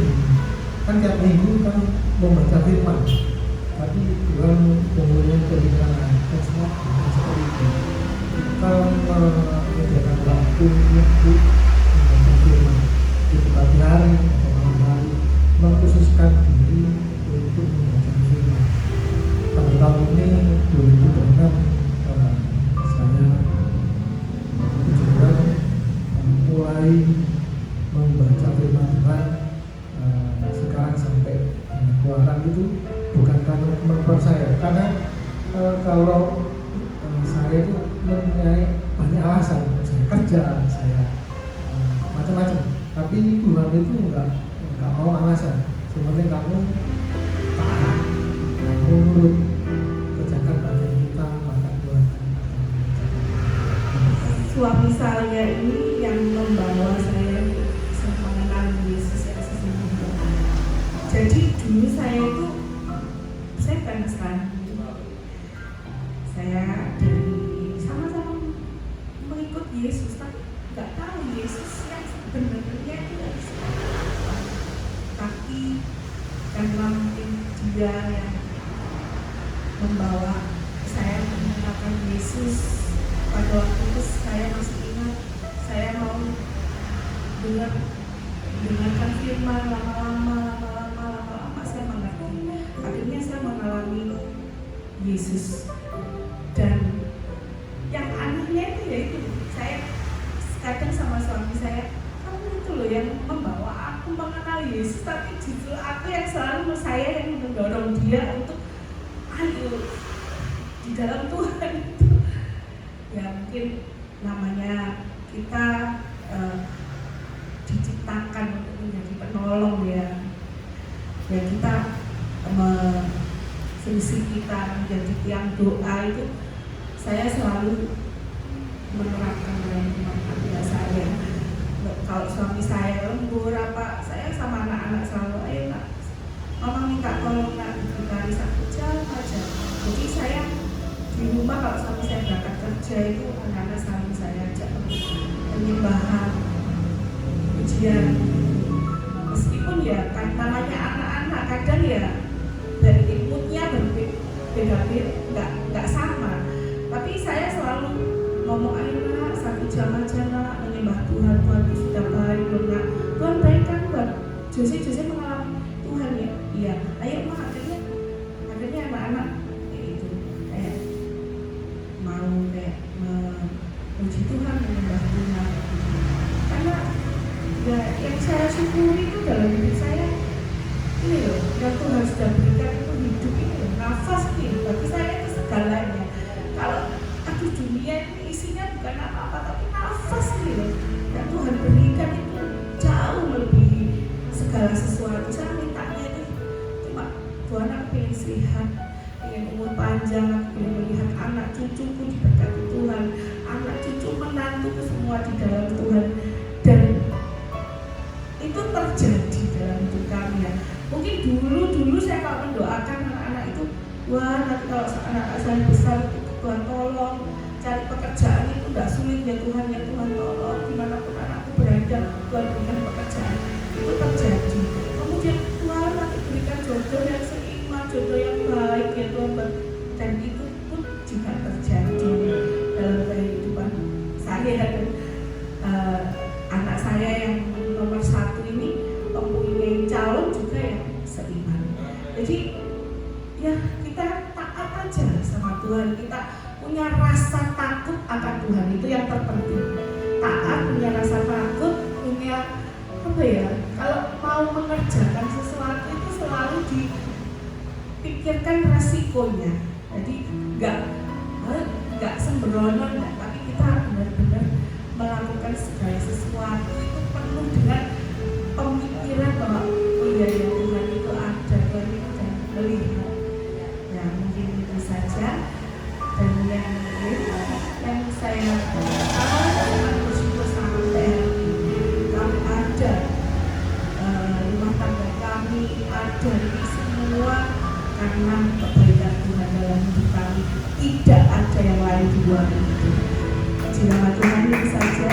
kan tiap minggu kan membaca firman, tapi Tuhan mempunyai pemikiran dan semua seperti itu. Kita menyediakan waktu untuk membaca firman di pagi hari atau malam hari, mengkhususkan diri untuk membaca firman. Pada tahun ini 2006 saya juga mulai membaca firman Tuhan. Sekarang sampai keluaran itu bukan karena kemampuan saya, karena kalau saya itu mempunyai banyak alasan, saya kerja, saya macam-macam, tapi Tuhan itu nggak mau alasan. Sebenarnya kamu taat, kamu nurut, kerjakan bagian kita, maka Tuhan Suami saya ini yang membawa saya mengenal Yesus yang sesungguhnya. Jadi dulu saya bukan Islam. Saya dari sama-sama mengikut Yesus, tapi nggak tahu Yesus yang sebenarnya itu dari siapa. Tapi karena mungkin dia yang membawa saya mengenalkan Yesus. Pada waktu itu saya masih ingat, saya mau dengarkan firman lama-lama saya mengerti. Akhirnya saya mengalami Yesus. Dan yang anehnya itu yaitu saya kadang sama suami saya, kamu itu loh yang membawa aku mengenal Yesus, tapi justru aku yang selalu saya yang mendorong dia untuk ayo di dalam Tuhan itu. Ya mungkin namanya kita diciptakan untuk menjadi penolong ya. Ya kita fungsi kita menjadi tiang doa itu saya selalu menerapkan dalam rumah tangga saya. Kalau suami saya lembur apa, saya sama anak-anak selalu, ayo nak, mama minta tolong nak diberi 1 jam aja. Jadi saya di rumah kalau suami saya berangkat kerja itu anak-anak selalu saya ajak penyembahan, ujian. Meskipun ya kan namanya anak-anak kadang ya dari inputnya berbeda-beda, nggak sama. Tapi saya selalu ngomong, ayo nak 1 jam aja nak menyembah Tuhan, Tuhan itu sudah baik loh nak. Tuhan baik kan buat Jose mengalami Tuhan ya. Iya, ayo mak, akhirnya anak-anak itu kayak mau kayak memuji Tuhan, menyembah Tuhan. Karena ya yang saya syukuri itu dalam hidup saya ini loh, yang Tuhan sudah berikan itu hidup ini loh, nafas ini bagi saya itu segalanya. Kalau aduh dunia ini isinya bukan apa-apa, tapi nafas ini loh yang Tuhan berikan itu jauh melebihi segala sesuatu. Saya mintanya itu cuma Tuhan, aku pengen sehat, pengen umur panjang, aku pengen melihat anak cucuku diberkati Tuhan, anak cucu menantuku semua di dalam Tuhan. Dan itu terjadi dalam hidup kami ya. Mungkin dulu saya kalau mendoakan anak-anak itu, wah nanti kalau anak saya besar Tuhan tolong cari pekerjaan itu nggak sulit ya Tuhan, tolong dimanapun anakku berada, Tuhan berikan pekerjaan. Itu terjadi. Kemudian Tuhan nanti berikan jodoh yang seiman, jodoh yang baik ya Tuhan, dan itu pun juga terjadi dalam kehidupan saya dan anak saya yang nomor 1 ini mempunyai calon juga yang seiman. Jadi ya kita taat aja sama Tuhan, kita punya rasa takut akan Tuhan, itu yang terpenting. Taat, punya rasa takut, punya apa ya, kalau mau mengerjakan sesuatu itu selalu dipikirkan resikonya. Jadi nggak sembrono, tapi kita benar-benar melakukan segala sesuatu itu penuh dengan pemikiran bahwa oh iya ya Tuhan itu ada, Tuhan itu dan melihat. Ya mungkin itu saja. Dan yang saya sangat bersyukur sampai kami ada, rumah tangga kami ada, ini semua karena kebaikan Tuhan dalam hidup kami. Tidak ada yang lain di luar itu. Nama Tuhan itu saja.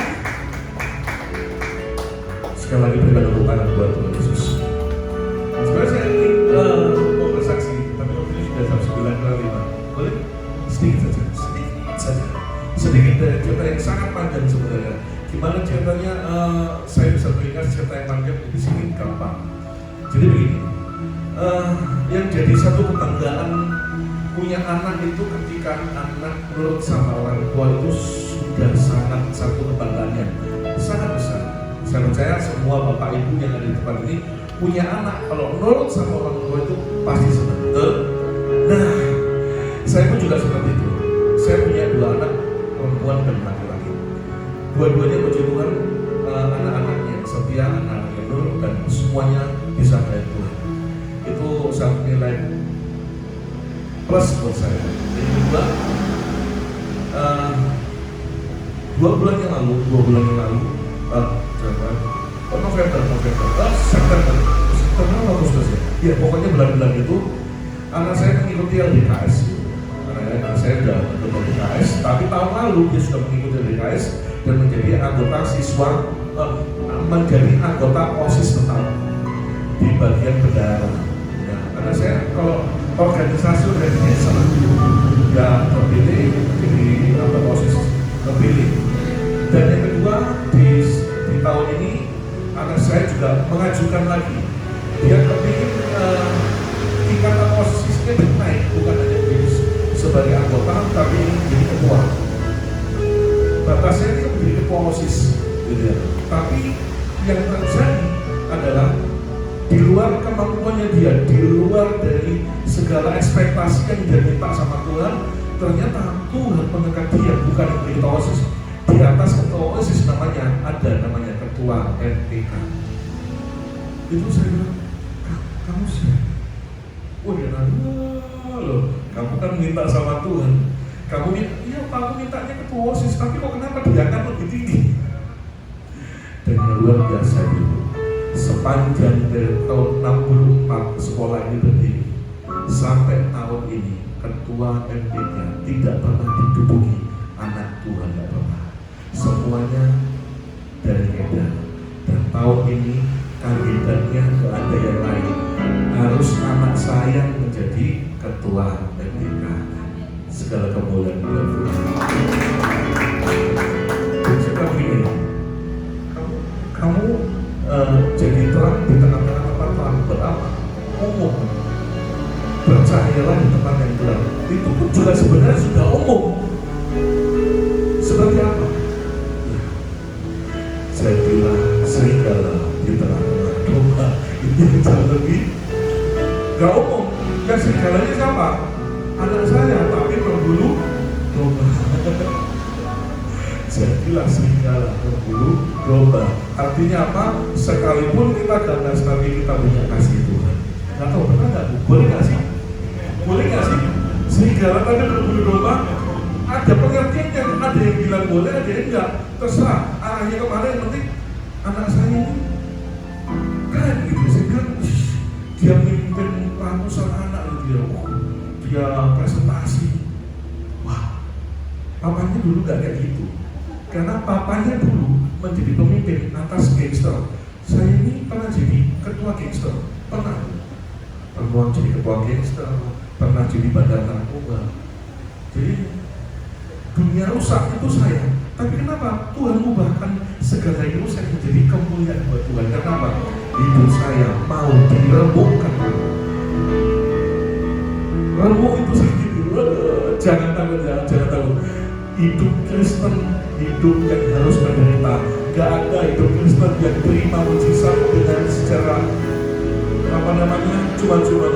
Sekali lagi berikan tepuk tangan buat Tuhan Yesus. Sebenarnya saya ingin mau bersaksi, tapi waktu ini sudah jam 9:05. Boleh? Sedikit saja. Sedikit dari cerita yang sangat panjang sebenarnya. Gimana ceritanya? Saya bisa beringat cerita yang panjang di sini gampang. Jadi begini, yang jadi satu kebanggaan punya anak itu ketika anak menurut sama orang tua itu sudah sangat satu kebanggaannya sangat besar. Saya percaya semua bapak ibu yang ada di tempat ini punya anak kalau menurut sama orang tua itu pasti senang. Nah, saya pun juga seperti itu. Saya punya 2 anak perempuan dan laki-laki. Dua-duanya puji Tuhan, anak-anaknya setia, anak-anaknya nur dan semuanya bisa melihat Tuhan. Itu satu nilai plus buat saya. Yang kedua, 2 bulan yang lalu, September Agustus ya, pokoknya bulan-bulan itu anak saya mengikuti LDKS. Anak saya sudah ikut LDKS, tapi tahun lalu dia sudah mengikuti LDKS dan menjadi anggota siswa, menjadi anggota OSIS tetap di bagian bendahara. Nah, anak saya kalau organisasi ya terpilih jadi anggota OSIS terpilih. Dan yang kedua di tahun ini anak saya juga mengajukan lagi, dia kepingin tingkatan OSISnya naik, bukan hanya jadi sebagai anggota tapi jadi ketua. Batasnya itu menjadi ketua OSIS gitu ya. Tapi yang terjadi adalah di luar kemampuannya dia, di luar dari segala ekspektasi yang dia minta sama Tuhan, ternyata Tuhan mengangkat dia bukan menjadi ketua OSIS. Di atas ketua OSIS namanya ketua NPK. Itu saya bilang, kamu siapa? Oh dia nanya, loh, kamu kan minta sama Tuhan. Kamu minta, iya Pak, aku mintanya ketua OSIS, tapi kok kenapa diangkat lebih tinggi? Dan yang luar biasa itu, sepanjang dari tahun 64 sekolah ini berdiri, sampai tahun ini ketua NPK tidak pernah diduduki anak Tuhan, tidak pernah. Semuanya dari Medan. Dan tahun ini kandidatnya nggak ada yang lain, harus anak saya menjadi ketua NPK. Segala kemuliaan buat Tuhan. Cerita begini, kamu jadi terang di tengah-tengah tempat terang berapa? Umum. Percayalah di tempat yang gelap. Itu pun juga sebenarnya sudah umum. Seperti apa? Jadilah serigala di tengah-tengah domba. Itu jauh lebih gak umum. Yang serigalanya siapa? Anak saya, tapi berbulu domba. Jadilah serigala berbulu domba. Artinya apa? Sekalipun kita ganas tapi kita punya kasih Tuhan. Gak tahu benar gak? Boleh gak sih? Boleh gak sih? Serigala tapi berbulu domba. Ada pengertiannya, ada yang bilang boleh, ada yang enggak. Terserah, arahnya kemana, yang penting anak saya ini keren gitu. Saya bilang, dia memimpin ratusan anak gitu ya. Dia presentasi. Wah, Papanya dulu gak kayak gitu. Karena papanya dulu menjadi pemimpin atas gangster. Saya ini pernah jadi ketua gangster, pernah jadi ketua gangster, pernah jadi bandar narkoba. Jadi dunia rusak itu saya. Tapi kenapa Tuhan ubahkan segala itu saya menjadi kemuliaan buat Tuhan? Kenapa? Hidup saya mau diremukkan. Remuk itu sakit. Jangan takut, jangan takut. Hidup Kristen, hidup yang harus menderita. Gak ada hidup Kristen yang terima mujizat dengan secara cuma-cuma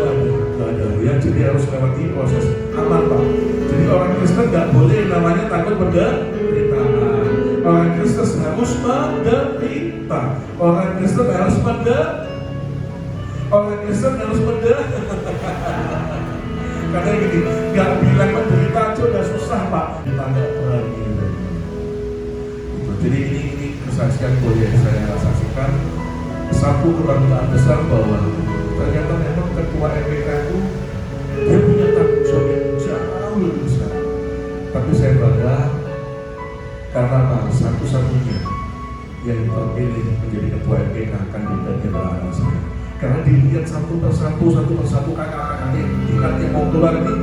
gak ada. Ya, jadi harus lewati proses aman, Pak. Jadi orang Kristen gak boleh namanya takut penderitaan. Orang Kristen harus menderita. Orang Kristen harus Karena gini, gak bilang menderita aja udah susah, Pak. Kita gak berani gitu. Jadi ini kesaksian boleh saya saksikan. Satu kebanggaan besar bahwa ternyata memang ketua RPK itu dia punya tanggung jawab yang jauh lebih besar. Tapi saya bangga karena satu-satunya yang terpilih menjadi ketua RPK kandidatnya adalah saya. Karena dilihat satu persatu kakak-kakaknya tingkat yang mau keluar ini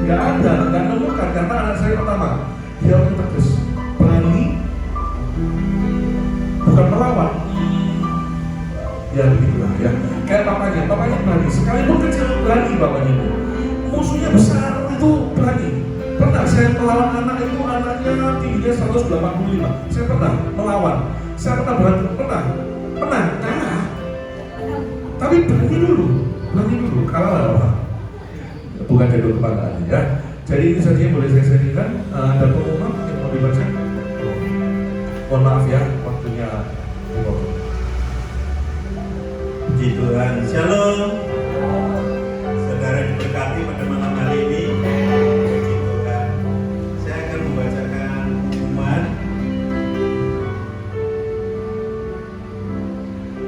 nggak ada, nggak nemukan. Karena anak saya pertama dia orang tegas, berani, bukan melawan. Ya begitulah ya. Kayak papanya berani. Sekalipun kecil berani bapaknya itu. Musuhnya besar itu berani. Pernah saya melawan anak itu, anaknya tingginya 185. Saya pernah melawan. Saya pernah berani, pernah kalah. Tapi berani dulu, kalah apa? Bukan jadul kebanggaan ya. Jadi ini saja yang boleh saya sajikan. Ada pengumuman yang mau dibaca? Mohon maaf ya, waktunya dipotong. Puji Tuhan, Shalom. Saudara diberkati pada malam hari ini. Puji Tuhan. Saya akan membacakan pengumuman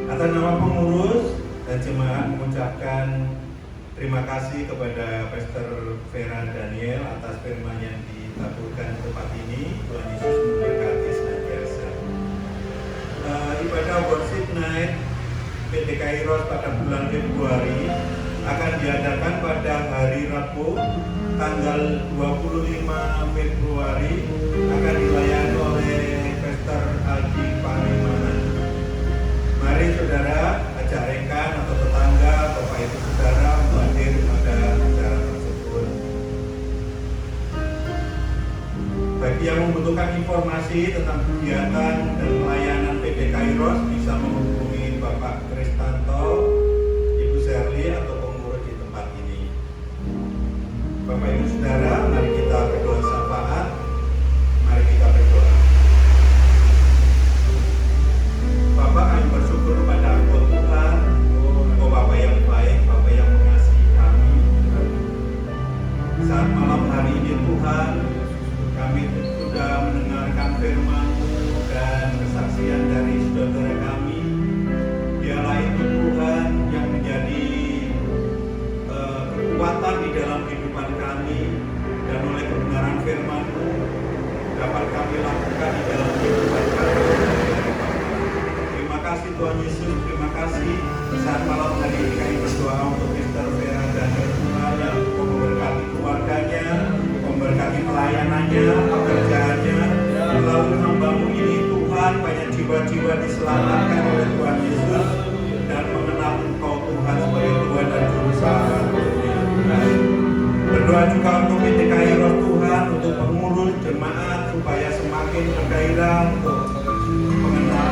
atas nama pengurus dan jemaat mengucapkan terima kasih kepada Pastor Vera Daniel atas firman yang ditaburkan di tempat ini. Tuhan Yesus memberkati senantiasa. Ibadah worship night PT Kairos pada bulan Februari akan diadakan pada hari Rabu tanggal 25 Februari, akan dilayani oleh Pastor Aldi Parimanan. Mari saudara, ajak rekan atau tetangga, Bapak Ibu Saudara untuk hadir pada acara tersebut. Bagi yang membutuhkan informasi tentang kegiatan dan pelayanan PT Kairos bisa menghubungi Bapak Kristanto, Ibu Serli atau pengurus di tempat ini. Bapak Ibu Saudara, mari kita berdoa syafaat. Mari kita berdoa. Bapak, kami bersyukur kepada Engkau Tuhan, Engkau Bapak yang baik, Bapak yang mengasihi kami. Saat malam hari ini Tuhan, kami sudah mendengarkan firman-Mu dan kesaksian dari saudara kami. Dialah itu Tuhan yang menjadi kekuatan di dalam kehidupan kami, dan oleh kebenaran firman-Mu dapat kami lakukan di dalam kehidupan kami. Terima kasih Tuhan Yesus, terima kasih. Saat malam hari ini kami berdoa untuk Pastor Vera dan Tuhan yang memberkati keluarganya, memberkati pelayanannya, pekerjaannya. Melalui hamba-Mu ini Tuhan, banyak jiwa-jiwa diselamatkan oleh Tuhan Yesus dan mengenal Engkau Tuhan sebagai Tuhan dan Juru Selamat. Berdoa juga untuk PT Kairos Tuhan, untuk pengurus jemaat supaya semakin bergairah untuk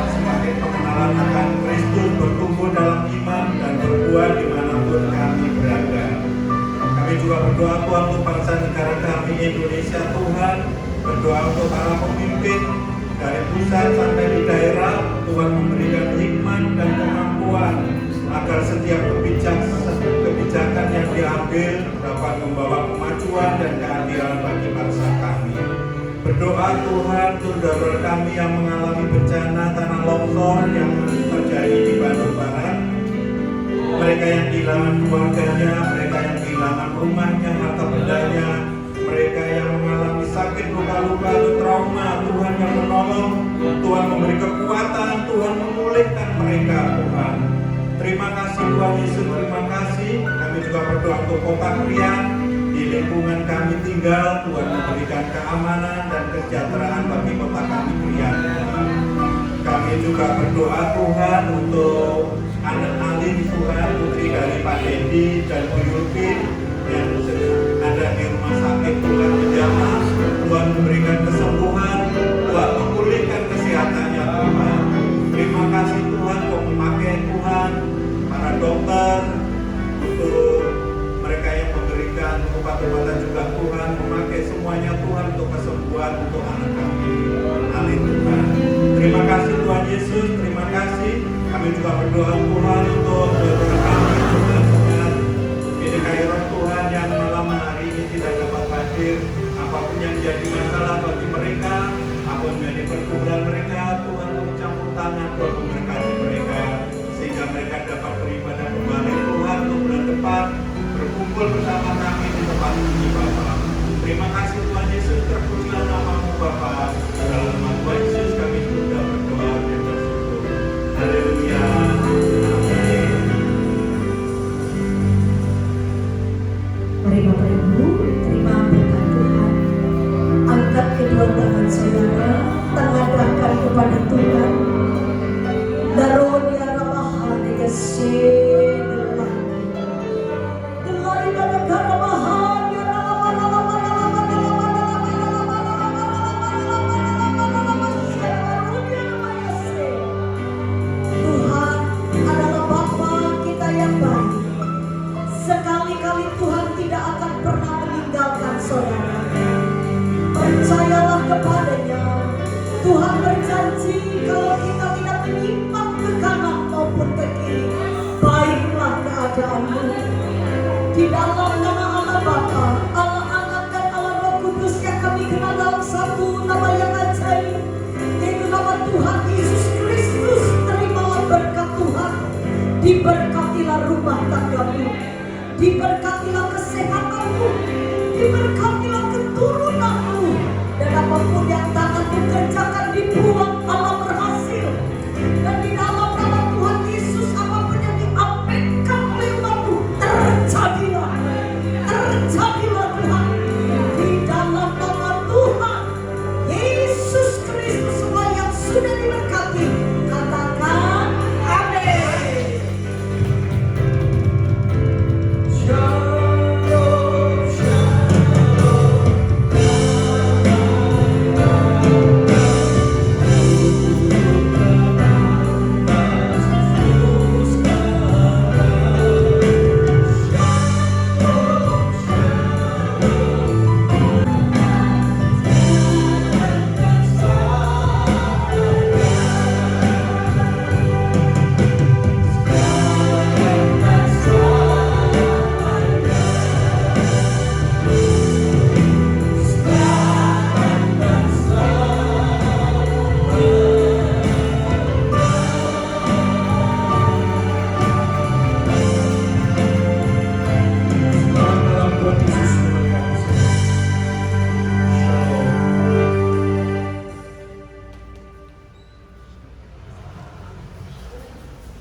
semakin pengenalan akan Kristus, bertumbuh dalam iman dan berbuah dimanapun kami berada. Kami juga berdoa Tuhan untuk bangsa negara kami Indonesia Tuhan, berdoa untuk para pemimpin dari pusat sampai di daerah. Tuhan memberikan hikmat dan kemampuan agar setiap kebijakan yang diambil dapat membawa kemajuan dan keadilan bagi bangsa kami. Berdoa Tuhan untuk saudara kami yang mengalami bencana tanah longsor yang terjadi di Bandung Barat, mereka yang kehilangan keluarganya, mereka yang kehilangan rumahnya, harta bendanya, mereka yang mengalami sakit sakit, luka-luka, atau trauma, Tuhan yang menolong, Tuhan memberi kekuatan, Tuhan memulihkan mereka, Tuhan. Terima kasih Tuhan Yesus, terima kasih. Kami juga berdoa untuk Kota Krian, di lingkungan kami tinggal, Tuhan memberikan keamanan dan kesejahteraan bagi kota kami Krian, Tuhan. Kami juga berdoa Tuhan untuk anak Alin, Tuhan, putri dari Pak Dedi dan Bu Yulkin yang ada di rumah sakit, Tuhan menjamah, Tuhan memberikan kesembuhan, Tuhan memulihkan kesehatannya, Tuhan. Terima kasih Tuhan kau memakai Tuhan para dokter untuk mereka yang memberikan obat-obatan juga, Tuhan memakai semuanya Tuhan untuk kesembuhan untuk anak kami Alin, Tuhan. Terima kasih Tuhan Yesus, terima kasih. Kami juga berdoa Tuhan untuk saudara kami Tuhan ini Kairos Tuhan yang malam hari ini tidak dapat hadir. Apapun yang menjadi masalah bagi mereka, apapun yang menjadi pergumulan mereka, Tuhan untuk campur tangan, Tuhan memberkati mereka sehingga mereka dapat beribadah kembali Tuhan untuk bulan depan berkumpul bersama kami di tempat ini Bapa. Terima kasih Tuhan Yesus, terpujilah nama-Mu Bapa. Dalam nama Tuhan Yesus kami sudah berdoa dan bersyukur. Haleluya. Amin. Mari Bapak Ibu, terima berkat Tuhan. Angkat kedua tangan saudara, tengadahkan kepada Tuhan. Daronya ramahani kesih. Sekali-kali Tuhan tidak akan pernah meninggalkan saudara. Percayalah kepadanya. Tuhan berjanji kalau kita tidak menyimpang ke kanan maupun ke kiri, baiklah keadaanmu. Di dalam nama Allah Bapa, Allah Anak dan Allah Roh Kudus yang kami kenal dalam satu nama yang ajaib, yaitu nama Tuhan Yesus Kristus. Terimalah berkat Tuhan. Diberkatilah rumah tanggamu, diberkatilah kesehatanmu, diberkatilah keturunanmu, dan apapun yang tanganmu kerjakan dibuat Allah berhasil. Dan di dalam nama Tuhan Yesus, apapun yang diaminkan oleh umatmu, terjadilah Tuhan. Di dalam nama Tuhan Yesus Kristus, semua yang sudah diberkati, katakan amin.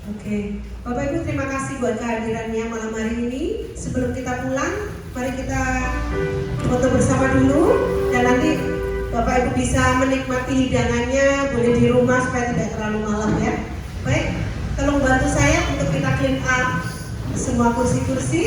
Oke, Bapak Ibu terima kasih buat kehadirannya malam hari ini. Sebelum kita pulang, mari kita foto bersama dulu dan nanti Bapak Ibu bisa menikmati hidangannya, boleh di rumah supaya tidak terlalu malam ya. Baik, tolong bantu saya untuk kita clean up semua kursi-kursi.